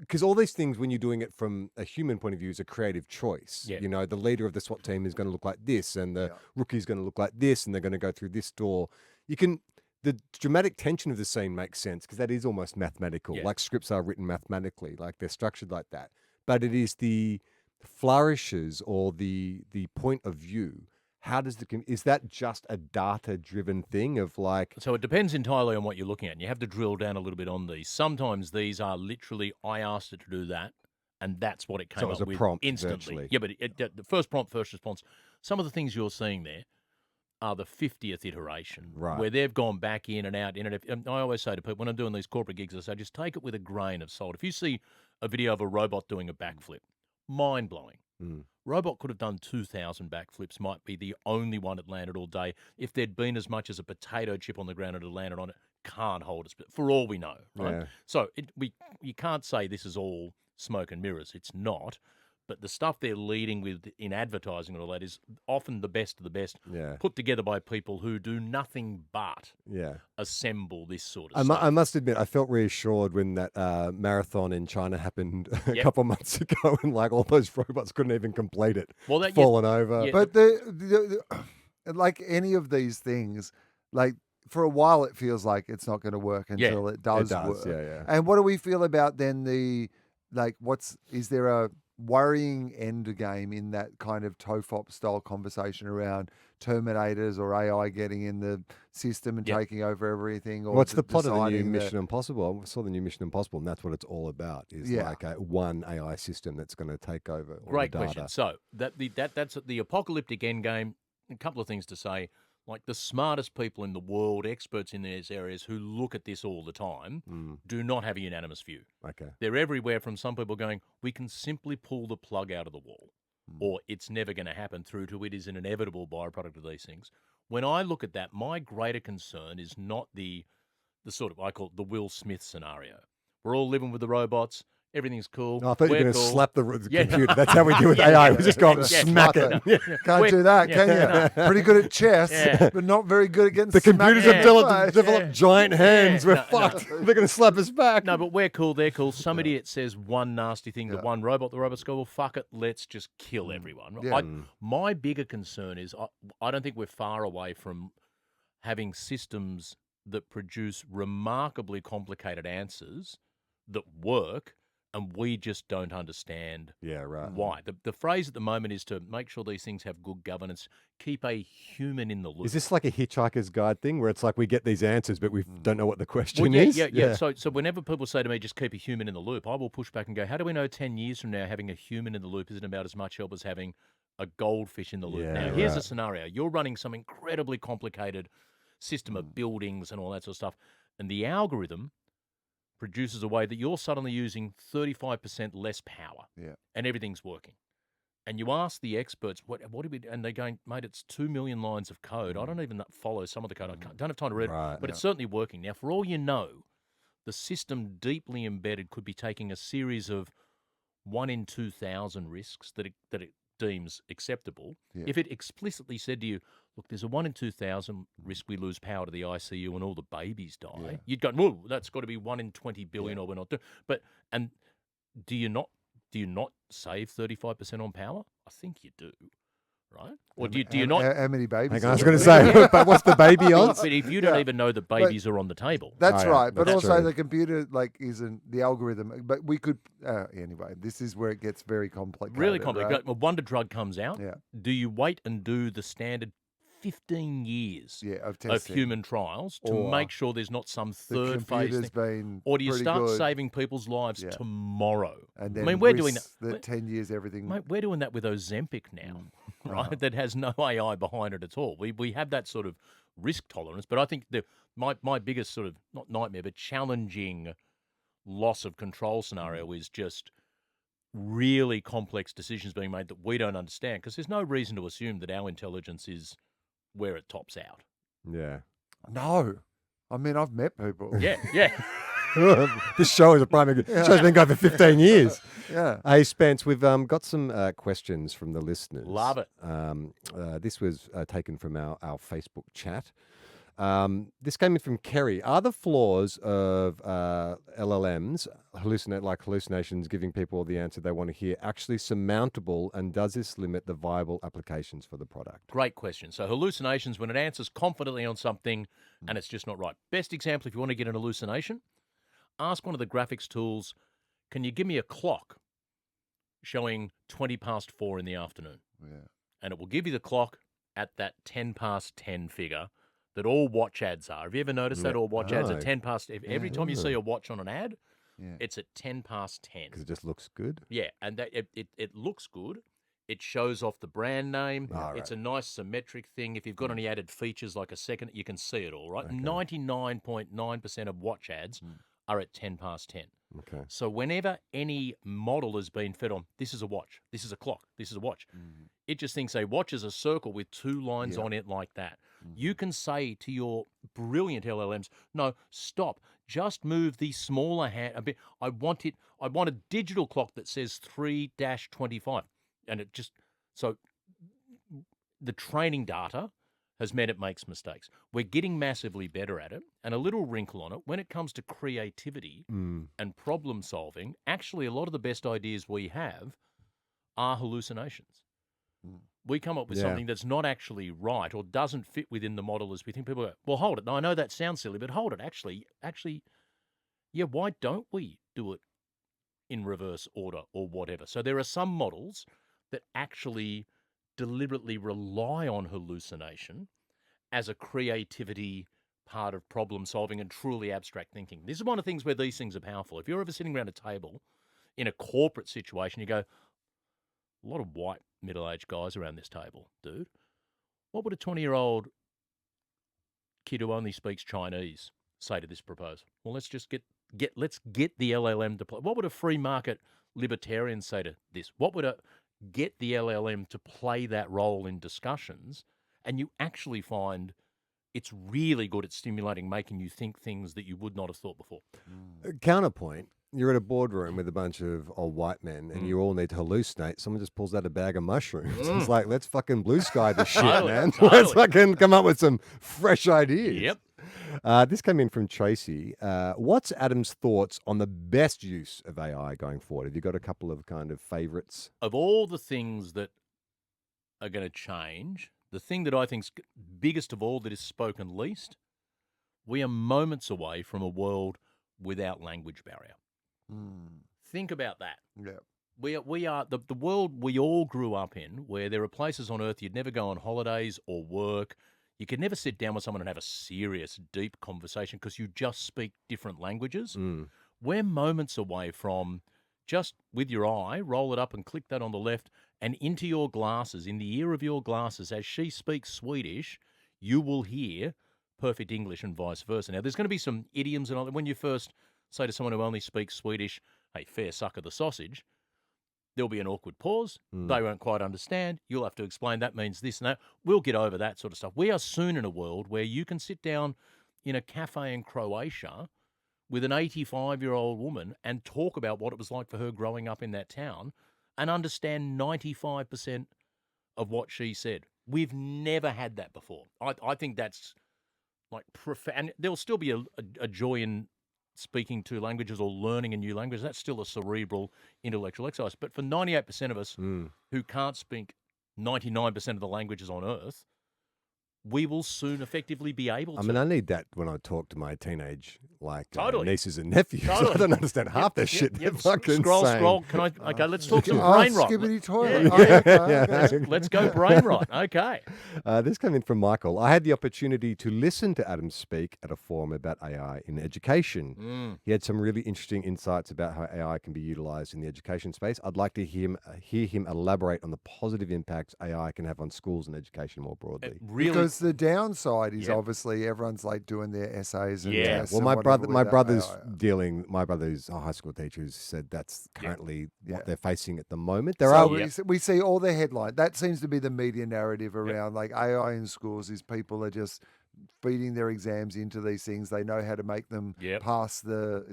because all these things, when you're doing it from a human point of view, is a creative choice. Yeah. You know, the leader of the SWAT team is going to look like this, and the rookie's going to look like this, and they're going to go through this door. The dramatic tension of the scene makes sense because that is almost mathematical. Yeah. Like scripts are written mathematically, like they're structured like that. But it is the flourishes or the point of view. How does is that just a data-driven thing of like? So it depends entirely on what you're looking at. And you have to drill down a little bit on these. Sometimes these are literally, I asked it to do that, and that's what it came up with prompt, instantly. virtually. Yeah, but the first prompt, first response. Some of the things you're seeing there are the 50th iteration, Right. where they've gone back in and out. And I always say to people, when I'm doing these corporate gigs, I say, just take it with a grain of salt. If you see a video of a robot doing a backflip, mind-blowing. Robot could have done 2,000 backflips, might be the only one that landed all day. If there'd been as much as a potato chip on the ground and it landed on it, can't hold us, for all we know, right? Yeah. So you can't say this is all smoke and mirrors. It's not. But the stuff they're leading with in advertising and all that is often the best of the best, put together by people who do nothing but assemble this sort of stuff. I must admit, I felt reassured when that marathon in China happened a couple of months ago, and like all those robots couldn't even complete it, fallen over. Yeah. But like any of these things, like for a while it feels like it's not going to work until it does work. Yeah. And what do we feel about then is there a worrying end game in that kind of TOFOP style conversation around Terminators or AI getting in the system and taking over everything? Or what's the plot of the new Mission Impossible? I saw the new Mission Impossible, and that's what it's all about. Is like one AI system that's going to take over all Great the data. question. So that's the apocalyptic endgame. A couple of things to say. Like the smartest people in the world, experts in these areas who look at this all the time, do not have a unanimous view. Okay. They're everywhere from some people going, we can simply pull the plug out of the wall, or it's never going to happen, through to it is an inevitable byproduct of these things. When I look at that, my greater concern is not the sort of, I call it the Will Smith scenario. We're all living with the robots. Everything's cool. Oh, I thought you were going to cool. slap the computer. That's how we do with AI. We just go up and smack it. Can't do that, can you? Pretty good at chess, but not very good at getting the computers have developed giant hands. We're fucked. No. They're going to slap us back. No, but we're cool. They're cool. Some idiot says one nasty thing to one robot. The robots go, well, fuck it. Let's just kill everyone. Yeah. My bigger concern is I don't think we're far away from having systems that produce remarkably complicated answers that work, and we just don't understand why. The phrase at the moment is to make sure these things have good governance, keep a human in the loop. Is this like a Hitchhiker's Guide thing where it's like we get these answers, but we don't know what the question is? Yeah. So whenever people say to me, just keep a human in the loop, I will push back and go, how do we know 10 years from now having a human in the loop isn't about as much help as having a goldfish in the loop? Now, here's a scenario. You're running some incredibly complicated system of buildings and all that sort of stuff, and the algorithm produces a way that you're suddenly using 35% less power, and everything's working. And you ask the experts, what do we do? And they're going, mate, it's 2 million lines of code. I don't even follow some of the code. I don't have time to read it, but it's certainly working. Now, for all you know, the system deeply embedded could be taking a series of 1 in 2,000 risks that it deems acceptable. If it explicitly said to you, look, there's a 1 in 2,000 risk we lose power to the ICU and all the babies die, you'd go, well, that's got to be 1 in 20 billion, or we're not doing. But do you not save 35% on power? I think you do, right? Or do you not? How many babies? I was going to say, but what's the baby odds? But if you don't even know the babies are on the table, that's right. But that's also true. the computer isn't the algorithm. But we could anyway. This is where it gets very complicated. really complicated. Right? A wonder drug comes out. Do you wait and do the standard 15 years of human trials to make sure there's not some third phase thing? Or do you start saving people's lives tomorrow? And then we're doing that 10 years, everything. Mate, we're doing that with Ozempic now, right? That has no AI behind it at all. We have that sort of risk tolerance, but I think my biggest sort of, not nightmare, but challenging loss of control scenario is just really complex decisions being made that we don't understand, because there's no reason to assume that our intelligence is where it tops out. Yeah. No. I mean, I've met people. Yeah. This show is a prime example. Show's been going for 15 years. Yeah. Hey, Spence, we've got some questions from the listeners. Love it. This was taken from our Facebook chat. This came in from Kerry. Are the flaws of LLMs, hallucinations, giving people the answer they want to hear, actually surmountable? And does this limit the viable applications for the product? Great question. So hallucinations, when it answers confidently on something and it's just not right. Best example, if you want to get an hallucination, ask one of the graphics tools, can you give me a clock showing 20 past 4 in the afternoon? Yeah. And it will give you the clock at that 10 past 10 figure that all watch ads are. Have you ever noticed that all watch ads are 10 past? Every time you see a watch on an ad, it's at 10 past 10. Because it just looks good? Yeah, and that it looks good. It shows off the brand name. It's a nice symmetric thing. If you've got any added features like a second, you can see it all, right? Okay. 99.9% of watch ads are at 10 past 10. Okay. So whenever any model has been fed on, this is a watch, this is a clock, this is a watch, it just thinks a watch is a circle with 2 lines on it like that. You can say to your brilliant LLMs, no, stop, just move the smaller hand a bit. I want a digital clock that says 3-25. And it just, so the training data has meant it makes mistakes. We're getting massively better at it. And a little wrinkle on it, when it comes to creativity and problem solving, actually a lot of the best ideas we have are hallucinations. We come up with something that's not actually right or doesn't fit within the model as we think. People go, well, hold it. Now, I know that sounds silly, but hold it. Actually, yeah, why don't we do it in reverse order or whatever? So there are some models that actually deliberately rely on hallucination as a creativity part of problem solving and truly abstract thinking. This is one of the things where these things are powerful. If you're ever sitting around a table in a corporate situation, you go, a lot of white middle-aged guys around this table, dude. What would a 20-year-old kid who only speaks Chinese say to this proposal? Well, let's just let's get the LLM to play. What would a free market libertarian say to this? What would get the LLM to play that role in discussions? And you actually find it's really good at stimulating, making you think things that you would not have thought before. Counterpoint. You're at a boardroom with a bunch of old white men and you all need to hallucinate. Someone just pulls out a bag of mushrooms. It's like, let's fucking blue sky this shit, man. Let's fucking come up with some fresh ideas. Yep. This came in from Tracy. What's Adam's thoughts on the best use of AI going forward? Have you got a couple of kind of favorites? Of all the things that are going to change, the thing that I think's biggest of all that is spoken least, we are moments away from a world without language barrier. Think about that. Yeah. We are the world we all grew up in, where there are places on earth you'd never go on holidays or work. You could never sit down with someone and have a serious, deep conversation because you just speak different languages. We're moments away from just with your eye, roll it up and click that on the left, and into your glasses, in the ear of your glasses, as she speaks Swedish, you will hear perfect English and vice versa. Now, there's going to be some idioms and all. When you first say to someone who only speaks Swedish, hey, fair suck of the sausage, there'll be an awkward pause. They won't quite understand. You'll have to explain that means this and that. We'll get over that sort of stuff. We are soon in a world where you can sit down in a cafe in Croatia with an 85-year-old woman and talk about what it was like for her growing up in that town and understand 95% of what she said. We've never had that before. I think that's like profound. There'll still be a joy in speaking 2 languages or learning a new language. That's still a cerebral intellectual exercise. But for 98% of us who can't speak 99% of the languages on earth, we will soon effectively be able to. I mean, I need that when I talk to my teenage nieces and nephews. I don't understand half their shit. They're fucking scroll. Can I? Okay, let's talk some brain rot. Skibbity toilet. Let's go brain rot. Okay. This came in from Michael. I had the opportunity to listen to Adam speak at a forum about AI in education. He had some really interesting insights about how AI can be utilized in the education space. I'd like to hear him elaborate on the positive impacts AI can have on schools and education more broadly. Because the downside is obviously everyone's like doing their essays and tests. Well, my brother's a high school teacher who said that's currently what they're facing at the moment. We see all the headline. That seems to be the media narrative around like AI in schools is people are just feeding their exams into these things. They know how to make them pass the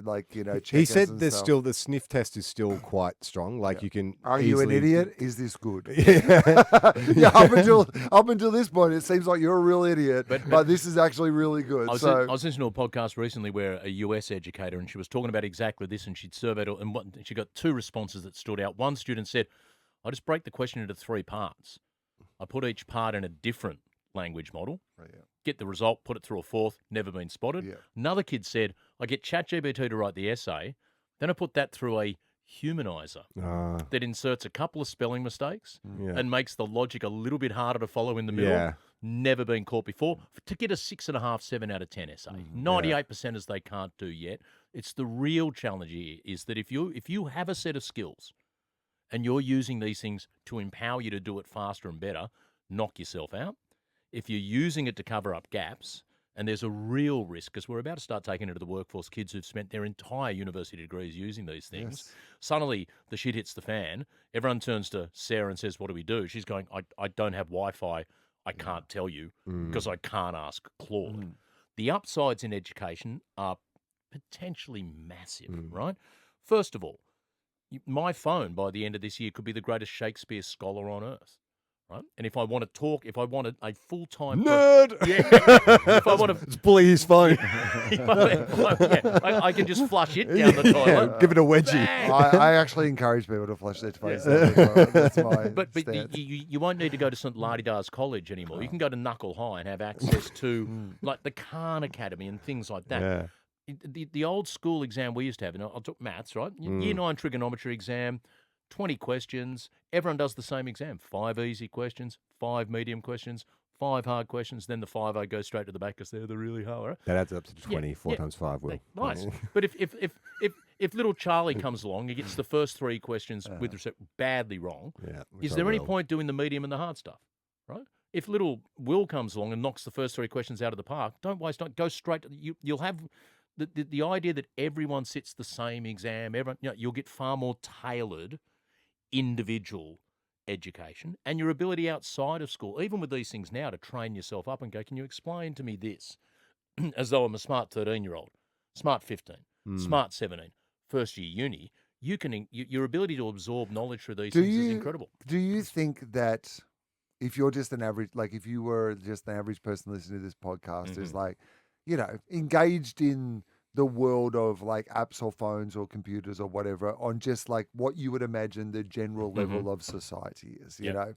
checkers. He said and there's stuff. still the sniff test is still quite strong. Like you can. Are you an easily idiot? Is this good? Yeah. Up until this point, it seems like you're a real idiot, but this is actually really good. I was listening to a podcast recently where a US educator, and she was talking about exactly this, and she'd surveyed it, and she got 2 responses that stood out. One student said, I just break the question into 3 parts. I put each part in a different language model, get the result, put it through a 4th, never been spotted. Yeah. Another kid said, I get ChatGPT to write the essay, then I put that through a humanizer that inserts a couple of spelling mistakes and makes the logic a little bit harder to follow in the middle. Yeah. Never been caught before. To get a 6.5, 7 out of 10 essay. 98% as they can't do yet. It's the real challenge here is that if you have a set of skills and you're using these things to empower you to do it faster and better, knock yourself out. If you're using it to cover up gaps, and there's a real risk, because we're about to start taking into the workforce kids who've spent their entire university degrees using these things. Suddenly, the shit hits the fan. Everyone turns to Sarah and says, what do we do? She's going, I don't have Wi-Fi. I can't tell you because I can't ask Claude. The upsides in education are potentially massive, right? First of all, my phone by the end of this year could be the greatest Shakespeare scholar on earth. Right? And if I want to talk, if I wanted a full-time nerd, if I want to just bully his phone, I can just flush it down the toilet. Give it a wedgie. I actually encourage people to flush their phones. That's my but you won't need to go to St. Ladidars College anymore. You can go to Knuckle High and have access to like the Khan Academy and things like that. The old school exam we used to have, and I took maths, right? Year 9 trigonometry exam. 20 questions. Everyone does the same exam. 5 easy questions, 5 medium questions, 5 hard questions. Then the 5 I go straight to the back because they're the really hard. Right? That adds up to 20. 4 times 5 will. Nice. But if little Charlie comes along, he gets the first 3 questions with respect badly wrong. Is there any point doing the medium and the hard stuff? Right? If little Will comes along and knocks the first 3 questions out of the park, don't waste time. Go straight to you'll have. The idea that everyone sits the same exam, you'll get far more tailored individual education and your ability outside of school, even with these things now, to train yourself up and go, can you explain to me this? As though I'm a smart 13-year-old, smart 15, smart 17, first year uni, your ability to absorb knowledge through these things is incredible. Do you think that if you're just an average, like if you were just an average person listening to this podcast, is like, engaged in the world of like apps or phones or computers or whatever, on just like what you would imagine the general level of society is, you know?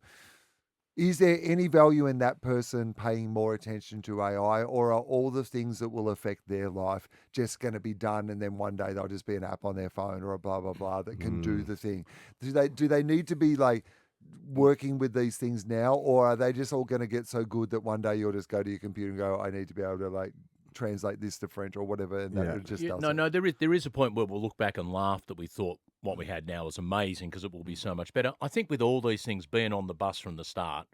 Is there any value in that person paying more attention to AI, or are all the things that will affect their life just going to be done and then one day they'll just be an app on their phone or a blah, blah, blah that can do the thing? Do they need to be like working with these things now, or are they just all going to get so good that one day you'll just go to your computer and go, I need to be able to like translate this to French or whatever, and that it just does. No, there is a point where we'll look back and laugh that we thought what we had now is amazing because it will be so much better. I think with all these things, being on the bus from the start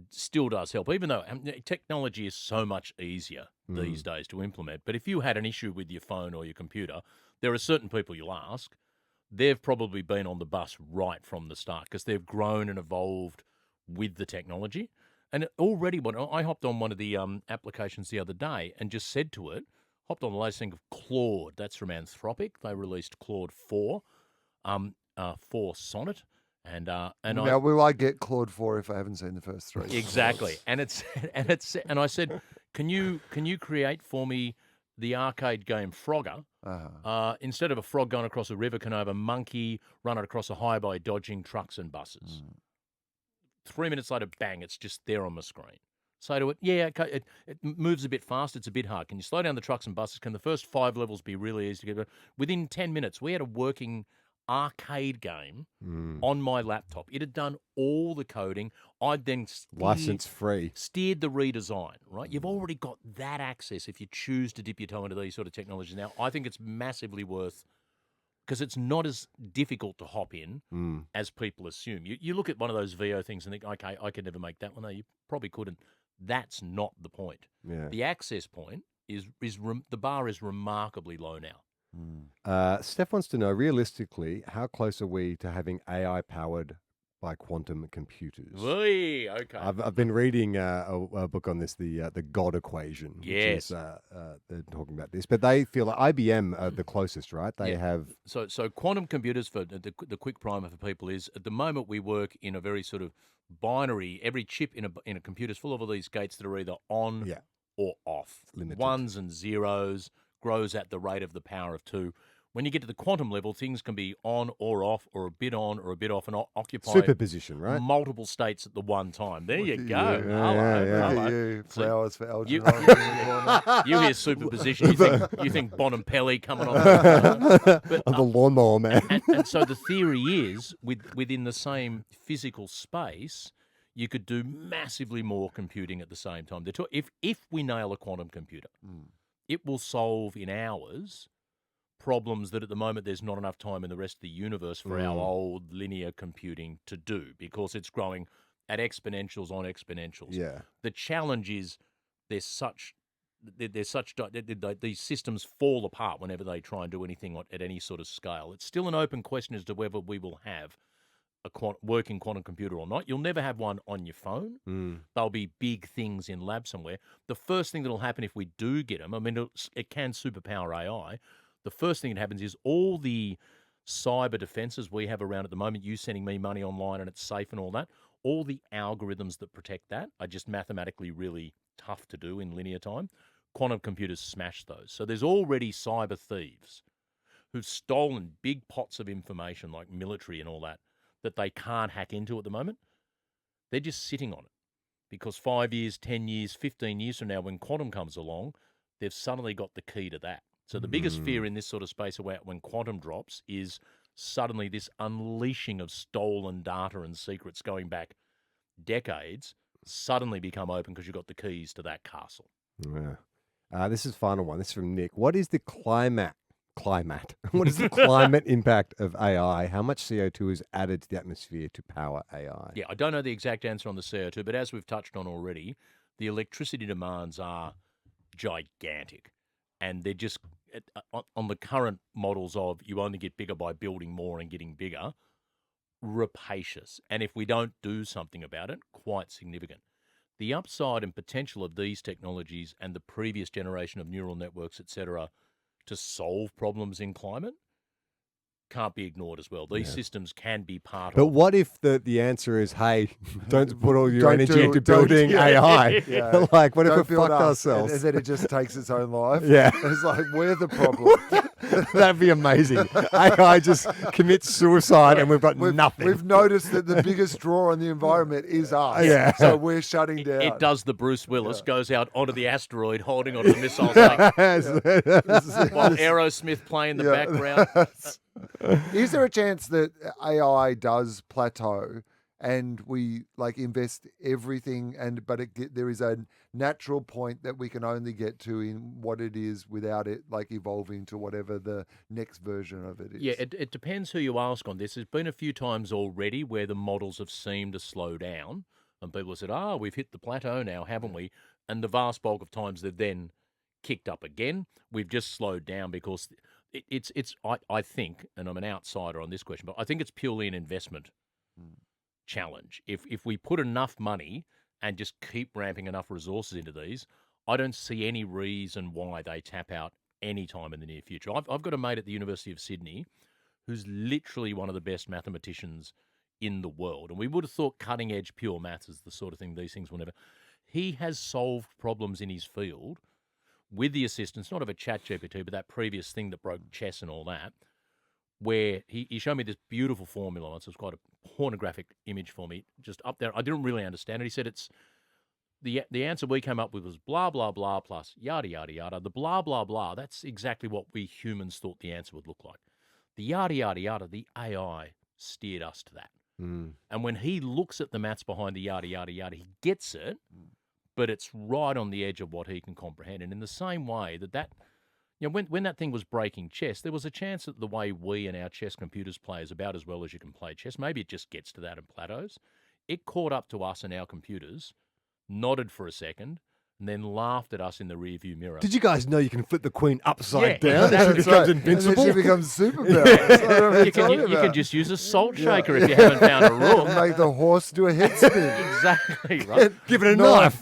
still does help, even though technology is so much easier these days to implement. But if you had an issue with your phone or your computer, there are certain people you'll ask. They've probably been on the bus right from the start because they've grown and evolved with the technology. And already, when I hopped on one of the applications the other day and just said to it, hopped on the latest thing of Claude. That's from Anthropic. They released Claude 4, 4 Sonnet, and now will I get Claude 4 if I haven't seen the first 3? Exactly. and I said, can you create for me the arcade game Frogger? Instead of a frog going across a river, can I have a monkey run it across a highway dodging trucks and buses? 3 minutes later, bang, it's just there on the screen. Say to it, okay, it moves a bit fast, it's a bit hard. Can you slow down the trucks and buses? Can the first 5 levels be really easy to get? Within 10 minutes, we had a working arcade game on my laptop. It had done all the coding. I'd then license free steered the redesign, right? You've already got that access if you choose to dip your toe into these sort of technologies now. I think it's massively worth, because it's not as difficult to hop in as people assume. You look at one of those VO things and think, okay, I could never make that one. No, you probably couldn't. That's not the point. The access point is the bar is remarkably low now. Steph wants to know, realistically, how close are we to having AI-powered by quantum computers. Oy, okay. I've been reading a book on this, the God equation. Yes. Which is, they're talking about this, but they feel like IBM are the closest, right? They have so quantum computers, for the quick primer for people, is at the moment we work in a very sort of binary. Every chip in a computer is full of all these gates that are either on or off. Limited. Ones and zeros, grows at the rate of the power of 2. When you get to the quantum level, things can be on or off, or a bit on or a bit off, and occupy superposition, right? multiple states at the one time. There you go. Hello. Flowers for You algebra. hear superposition, you think Bonampelli coming on. The lawnmower man. And so the theory is, within the same physical space, you could do massively more computing at the same time. If we nail a quantum computer, it will solve in hours problems that at the moment there's not enough time in the rest of the universe for our old linear computing to do, because it's growing at exponentials on exponentials. Yeah. The challenge is these systems fall apart whenever they try and do anything at any sort of scale. It's still an open question as to whether we will have a working quantum computer or not. You'll never have one on your phone. They'll be big things in labs somewhere. The first thing that'll happen if we do get them, I mean, it can superpower AI. The first thing that happens is all the cyber defenses we have around at the moment, you sending me money online and it's safe and all that, all the algorithms that protect that are just mathematically really tough to do in linear time. Quantum computers smash those. So there's already cyber thieves who've stolen big pots of information like military and all that they can't hack into at the moment. They're just sitting on it because 5 years, 10 years, 15 years from now, when quantum comes along, they've suddenly got the key to that. So the biggest fear in this sort of space when quantum drops is suddenly this unleashing of stolen data and secrets going back decades suddenly become open because you've got the keys to that castle. Yeah. This is the final one. This is from Nick. What is the climate? What is the climate impact of AI? How much CO2 is added to the atmosphere to power AI? Yeah, I don't know the exact answer on the CO2, but as we've touched on already, the electricity demands are gigantic. And they're just, on the current models of you only get bigger by building more and getting bigger, rapacious. And if we don't do something about it, quite significant. The upside and potential of these technologies and the previous generation of neural networks, etc., to solve problems in climate can't be ignored as well. These systems can be part of. But what if the answer is, hey, don't put all your energy into building AI? Yeah. Like, what don't if we fucked ourselves? And then it just takes its own life. Yeah. It's like, we're the problem. That'd be amazing. AI just commits suicide and we've got nothing. We've noticed that the biggest draw on the environment is us. Yeah. So we're shutting down. It does the Bruce Willis, goes out onto the asteroid holding onto the missile while Aerosmith play in the background. Is there a chance that AI does plateau and we invest everything, but there is a natural point that we can only get to in what it is without it evolving to whatever the next version of it is? Yeah, it depends who you ask on this. There's been a few times already where the models have seemed to slow down and people have said, we've hit the plateau now, haven't we? And the vast bulk of times they've then kicked up again. We've just slowed down because I think, and I'm an outsider on this question, but I think it's purely an investment challenge. If we put enough money and just keep ramping enough resources into these, I don't see any reason why they tap out any time in the near future. I've got a mate at the University of Sydney who's literally one of the best mathematicians in the world, and we would have thought cutting edge pure maths is the sort of thing these things will never. He has solved problems in his field with the assistance, not of a chat GPT, but that previous thing that broke chess and all that, where he showed me this beautiful formula once. It was quite a pornographic image for me, just up there. I didn't really understand it. He said it's the answer we came up with was blah, blah, blah, plus yada, yada, yada. The blah, blah, blah, that's exactly what we humans thought the answer would look like. The yada, yada, yada, the AI steered us to that. And when he looks at the maths behind the yada, yada, yada, he gets it. But it's right on the edge of what he can comprehend. And in the same way when that thing was breaking chess, there was a chance that the way we and our chess computers play is about as well as you can play chess. Maybe it just gets to that and plateaus. It caught up to us and our computers, nodded for a second, and then laughed at us in the rearview mirror. Did you guys know you can flip the queen upside down? exactly. She becomes invincible. And then she becomes superpowers. You can just use a salt shaker if you haven't found a rule. Make the horse do a head spin. Exactly, right? Give it a knife.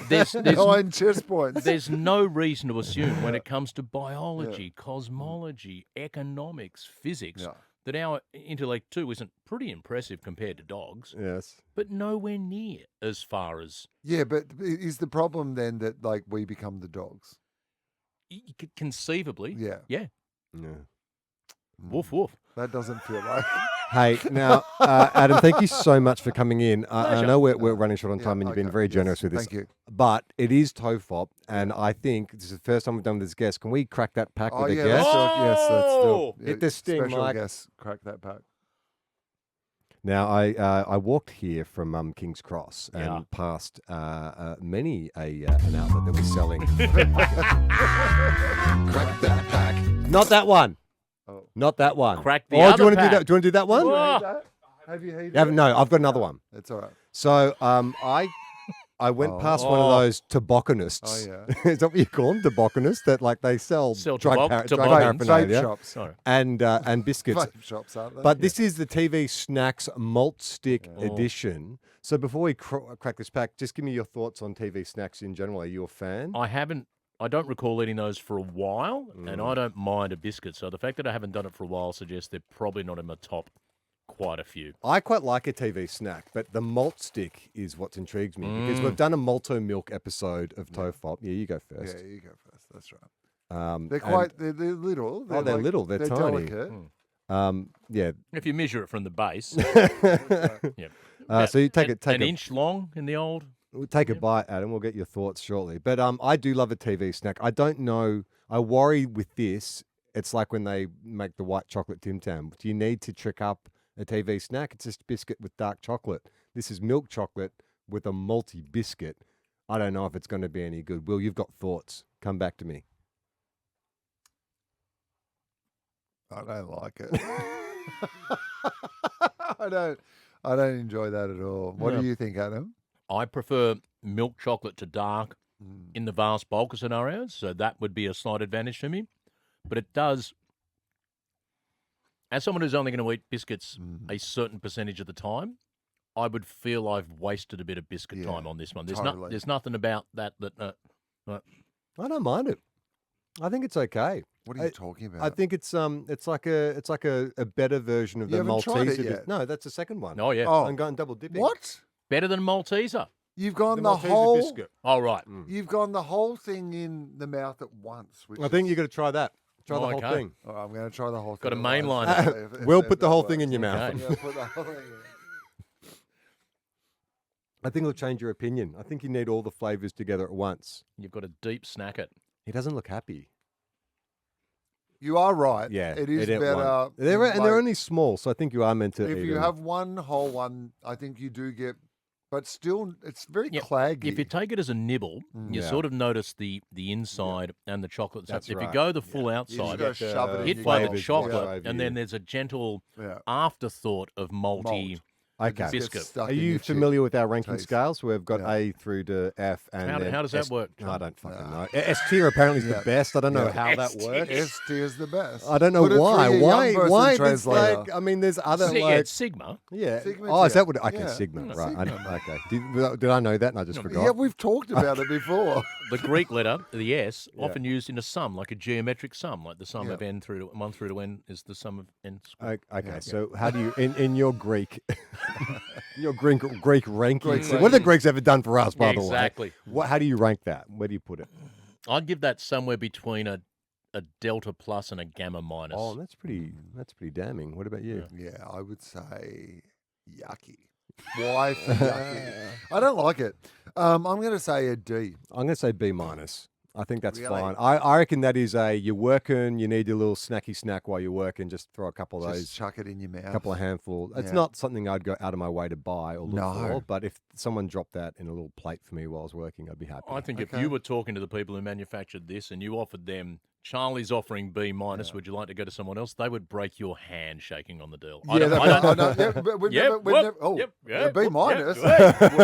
There's 9 chess points. There's no reason to assume when it comes to biology, cosmology, economics, physics, that our intellect too isn't pretty impressive compared to dogs. Yes. But nowhere near as far as... Yeah, but is the problem then that like we become the dogs? Conceivably. Yeah. Yeah. Yeah. Woof, woof. That doesn't feel like... Hey, now, Adam, thank you so much for coming in. I know we're running short on time and you've been very generous with this. Thank you. But it is TOFOP, and I think this is the first time we've done with this guest. Can we crack that pack with a guest? Yes, let's do it. Hit the sting, Special Mike. guest, crack that pack. Now, I walked here from King's Cross and past many an outlet that was selling. Crack that pack. Not that one. Oh. Not that one. Crack the do other you want to do pack. that? Do you want to do that one? Have you heated You no, I've got another one. It's all right. So I went past one of those tobacconists. Oh, yeah. Is that what you call them? Tobacconists that like they sell drug vape paraphernalia shops. and biscuits. Vape shops, aren't they? But this is the TV Snacks Malt Stick Edition. So before we crack this pack, just give me your thoughts on TV Snacks in general. Are you a fan? I don't recall eating those for a while, and I don't mind a biscuit. So the fact that I haven't done it for a while suggests they're probably not in my top quite a few. I quite like a TV snack, but the malt stick is what intrigues me because we've done a malto milk episode of TOFOP. Yeah, you go first. Yeah, you go first. That's right. They're little. They're little. They're tiny. Delicate. Yeah. If you measure it from the base. So you take an inch long in the old. We'll take a bite, Adam. We'll get your thoughts shortly. But I do love a TV snack. I don't know. I worry with this. It's like when they make the white chocolate Tim Tam. Do you need to trick up a TV snack? It's just a biscuit with dark chocolate. This is milk chocolate with a malty biscuit. I don't know if it's going to be any good. Will, you've got thoughts. Come back to me. I don't like it. I don't enjoy that at all. What do you think, Adam? I prefer milk chocolate to dark in the vast bulk of scenarios, so that would be a slight advantage to me. But it does, as someone who's only going to eat biscuits a certain percentage of the time, I would feel I've wasted a bit of biscuit time on this one. There's nothing about that I don't mind it. I think it's okay. What are you talking about? I think it's like a better version of the Malteser. No, that's the second one. Oh yeah. I'm going double dipping. What? Better than Malteser. You've gone the Malteser whole biscuit. Oh right. You've gone the whole thing in the mouth at once. I think you got to try that. Try the whole thing. Oh, I'm going to try the whole thing. Got a mainline. We'll put the whole thing in your mouth. Yeah, put the whole thing in. I think it'll change your opinion. I think you need all the flavors together at once. You've got a deep snack it. He doesn't look happy. You are right. Yeah, it is better. They're only small, so I think you are meant to. If you have one whole one, I think you do get. But still, it's very claggy. If you take it as a nibble, you sort of notice the inside and the chocolate. That's if right. you go the full outside, hit by the chocolate, and then there's a gentle afterthought of malty biscuit. Are you familiar with our ranking scales? We've got A through to F. And how does that work? I don't fucking know. S tier apparently is the best. I don't know how that works. S tier is the best. I don't know why. Why? It's translator. like, I mean, there's other it's Sigma. Yeah. Sigma is that what? Okay, yeah. Sigma. Right. Sigma. Okay. Did I know that and I just forgot? Yeah, we've talked about it before. The Greek letter, the S, often used in a sum, like a geometric sum, like the sum of n through to 1 through to n is the sum of n squared. Okay, so how do you in your Greek? Your Greek rankings. What have the Greeks ever done for us, by the way? Exactly. How do you rank that? Where do you put it? I'd give that somewhere between a delta plus and a gamma minus. Oh, that's pretty damning. What about you? Yeah, I would say yucky. Why yucky? I don't like it. I'm going to say a D. I'm going to say B minus. I think that's Really? fine. I reckon that is you're working, you need a little snacky snack while you're working, just throw a couple of those. Just chuck it in your mouth. A couple of handfuls. It's Yeah. not something I'd go out of my way to buy or look No. for, but if someone dropped that in a little plate for me while I was working, I'd be happy. I think if you were talking to the people who manufactured this and you offered them Charlie's offering B-. Would you like to go to someone else? They would break your hand shaking on the deal. Yeah, but we've never. B-.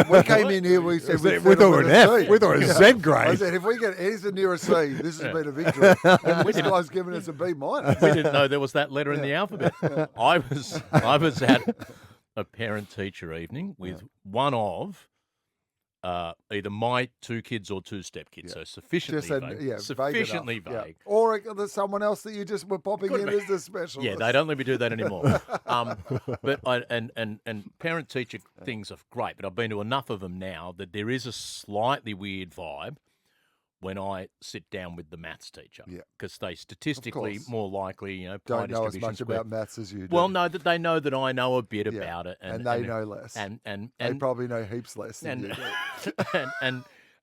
We came in here, we said we thought we were an F. We thought it was Z grade. I said, if we get he's the nearest C, this has been a victory. And this guy's given us a B-. We didn't know there was that letter in the alphabet. I was at a parent-teacher evening with one of either my two kids or two stepkids, so sufficiently vague. Sufficiently vague. Yeah. Or there's someone else that you just were popping in as the specialist. Yeah, they don't let me do that anymore. But parent-teacher things are great, but I've been to enough of them now that there is a slightly weird vibe when I sit down with the maths teacher, because they statistically more likely, don't know as much about maths as you do. Well, no, that they know that I know a bit about it, and they know less, and they probably know heaps less than you do.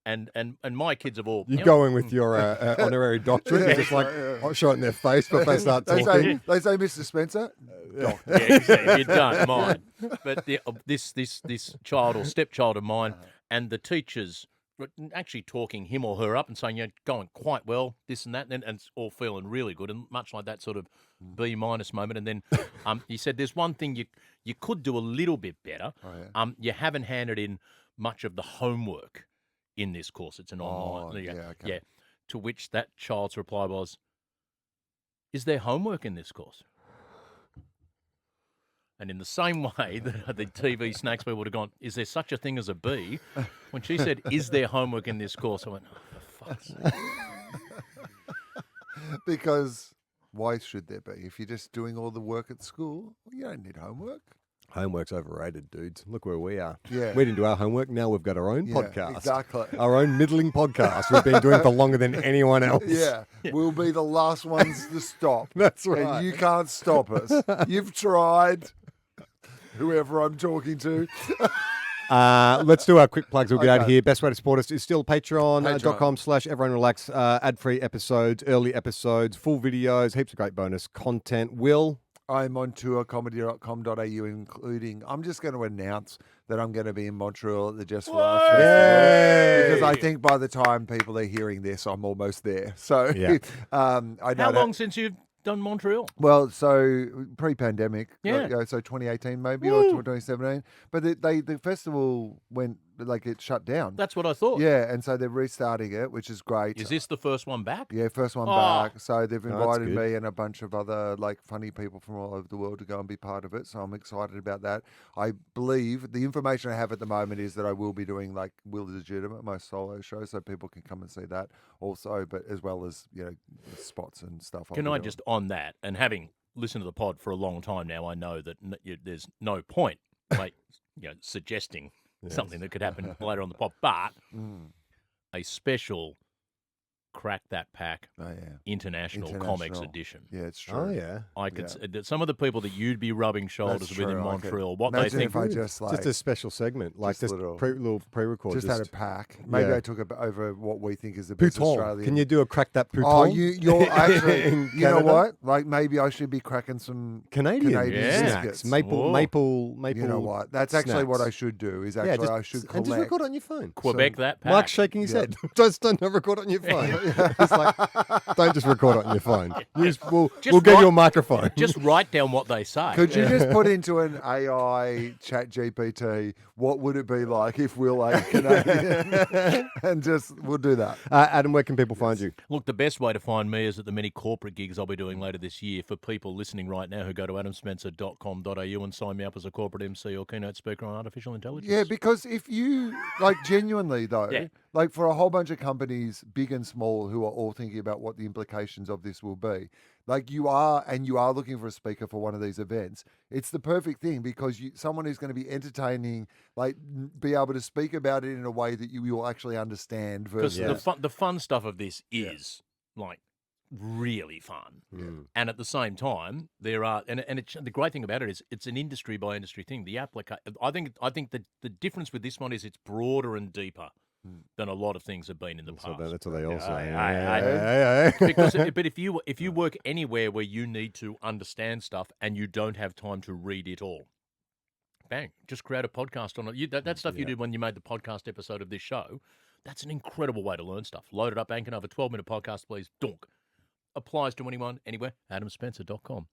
And my kids have all. You go in with your honorary doctorate, just like shot in their face before they start talking. They say, Mr. Spencer, doctor. Yeah, exactly. You don't mind, but this child or stepchild of mine, and the teachers actually talking him or her up and saying, you're going quite well, this and that, and it's all feeling really good, and much like that sort of B- moment. And then he said, there's one thing you could do a little bit better. You haven't handed in much of the homework in this course. It's an online. Yeah. To which that child's reply was, is there homework in this course? And in the same way that the TV snacks people would have gone, is there such a thing as a B? When she said, is there homework in this course? I went, oh, for fuck's sake. Because why should there be? If you're just doing all the work at school, you don't need homework. Homework's overrated, dudes. Look where we are. Yeah. We didn't do our homework. Now we've got our own podcast. Exactly. Our own middling podcast. We've been doing for longer than anyone else. Yeah. We'll be the last ones to stop. That's right. And you can't stop us. You've tried. Whoever I'm talking to. Let's do our quick plugs. We'll get out of here. Best way to support us is still patreon.com/everyone-relax. Ad-free episodes, early episodes, full videos, heaps of great bonus content. Will? I'm on tour, comedy.com.au, including, I'm just going to announce that I'm going to be in Montreal at the Just for Laughs Festival, because I think by the time people are hearing this, I'm almost there. So, I know How long since you've done Montreal? Well, so pre-pandemic, so 2018 maybe, or 2017. But the festival went, it shut down. That's what I thought. Yeah, and so they're restarting it, which is great. Is this the first one back? Yeah, first one back. So they've invited me and a bunch of other funny people from all over the world to go and be part of it. So I'm excited about that. I believe the information I have at the moment is that I will be doing Will Legitimate, my solo show, so people can come and see that also, but as well as spots and stuff. Can I just on that, and having listened to the pod for a long time now, I know that there's no point, suggesting something that could happen later on the pod, but a special Crack That Pack International Comics Edition. Yeah, it's true. Oh, yeah. I could some of the people that you'd be rubbing shoulders with in Montreal, what they think. If I just a special segment, just little pre-record. Just had a pack. Maybe I took it over what we think is the best Australian. Can you do a Crack That Pouton? Oh, you're actually, you know what? Maybe I should be cracking some Canadian snacks. Maple. You know what? That's actually what I should do. Is actually I should collect. And just record on your phone. Quebec That Pack. Mark's shaking his head. Just don't record on your phone. It's don't just record it on your phone. We'll get you a microphone. Just write down what they say. Could you just put into an AI chat GPT, what would it be like if Will ate Canadian? And we'll do that. Adam, where can people find you? Look, the best way to find me is at the many corporate gigs I'll be doing later this year. For people listening right now who go to adamspencer.com.au and sign me up as a corporate MC or keynote speaker on artificial intelligence. Yeah, because if you, genuinely though, for a whole bunch of companies, big and small, who are all thinking about what the implications of this will be, you are looking for a speaker for one of these events, it's the perfect thing, because someone who's going to be entertaining, be able to speak about it in a way that you will actually understand. Because the fun stuff of this is really fun, and at the same time there are, the great thing about it is it's an industry by industry thing. The I think the difference with this one is it's broader and deeper than a lot of things have been in the past. That's what they all say. But if you work anywhere where you need to understand stuff and you don't have time to read it all, bang, just create a podcast on it. That stuff you did when you made the podcast episode of this show, that's an incredible way to learn stuff. Load it up, Anchor, have a 12-minute podcast, please. Dunk. applies to anyone, anywhere. adamspencer.com.au.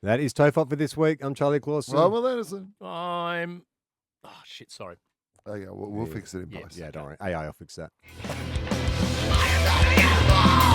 That is TOFOP for this week. I'm Charlie Clausen. Robert Anderson. I'm... Oh, shit, sorry. Okay, we'll fix it in post. Yeah, don't worry. AI will fix that. I am not a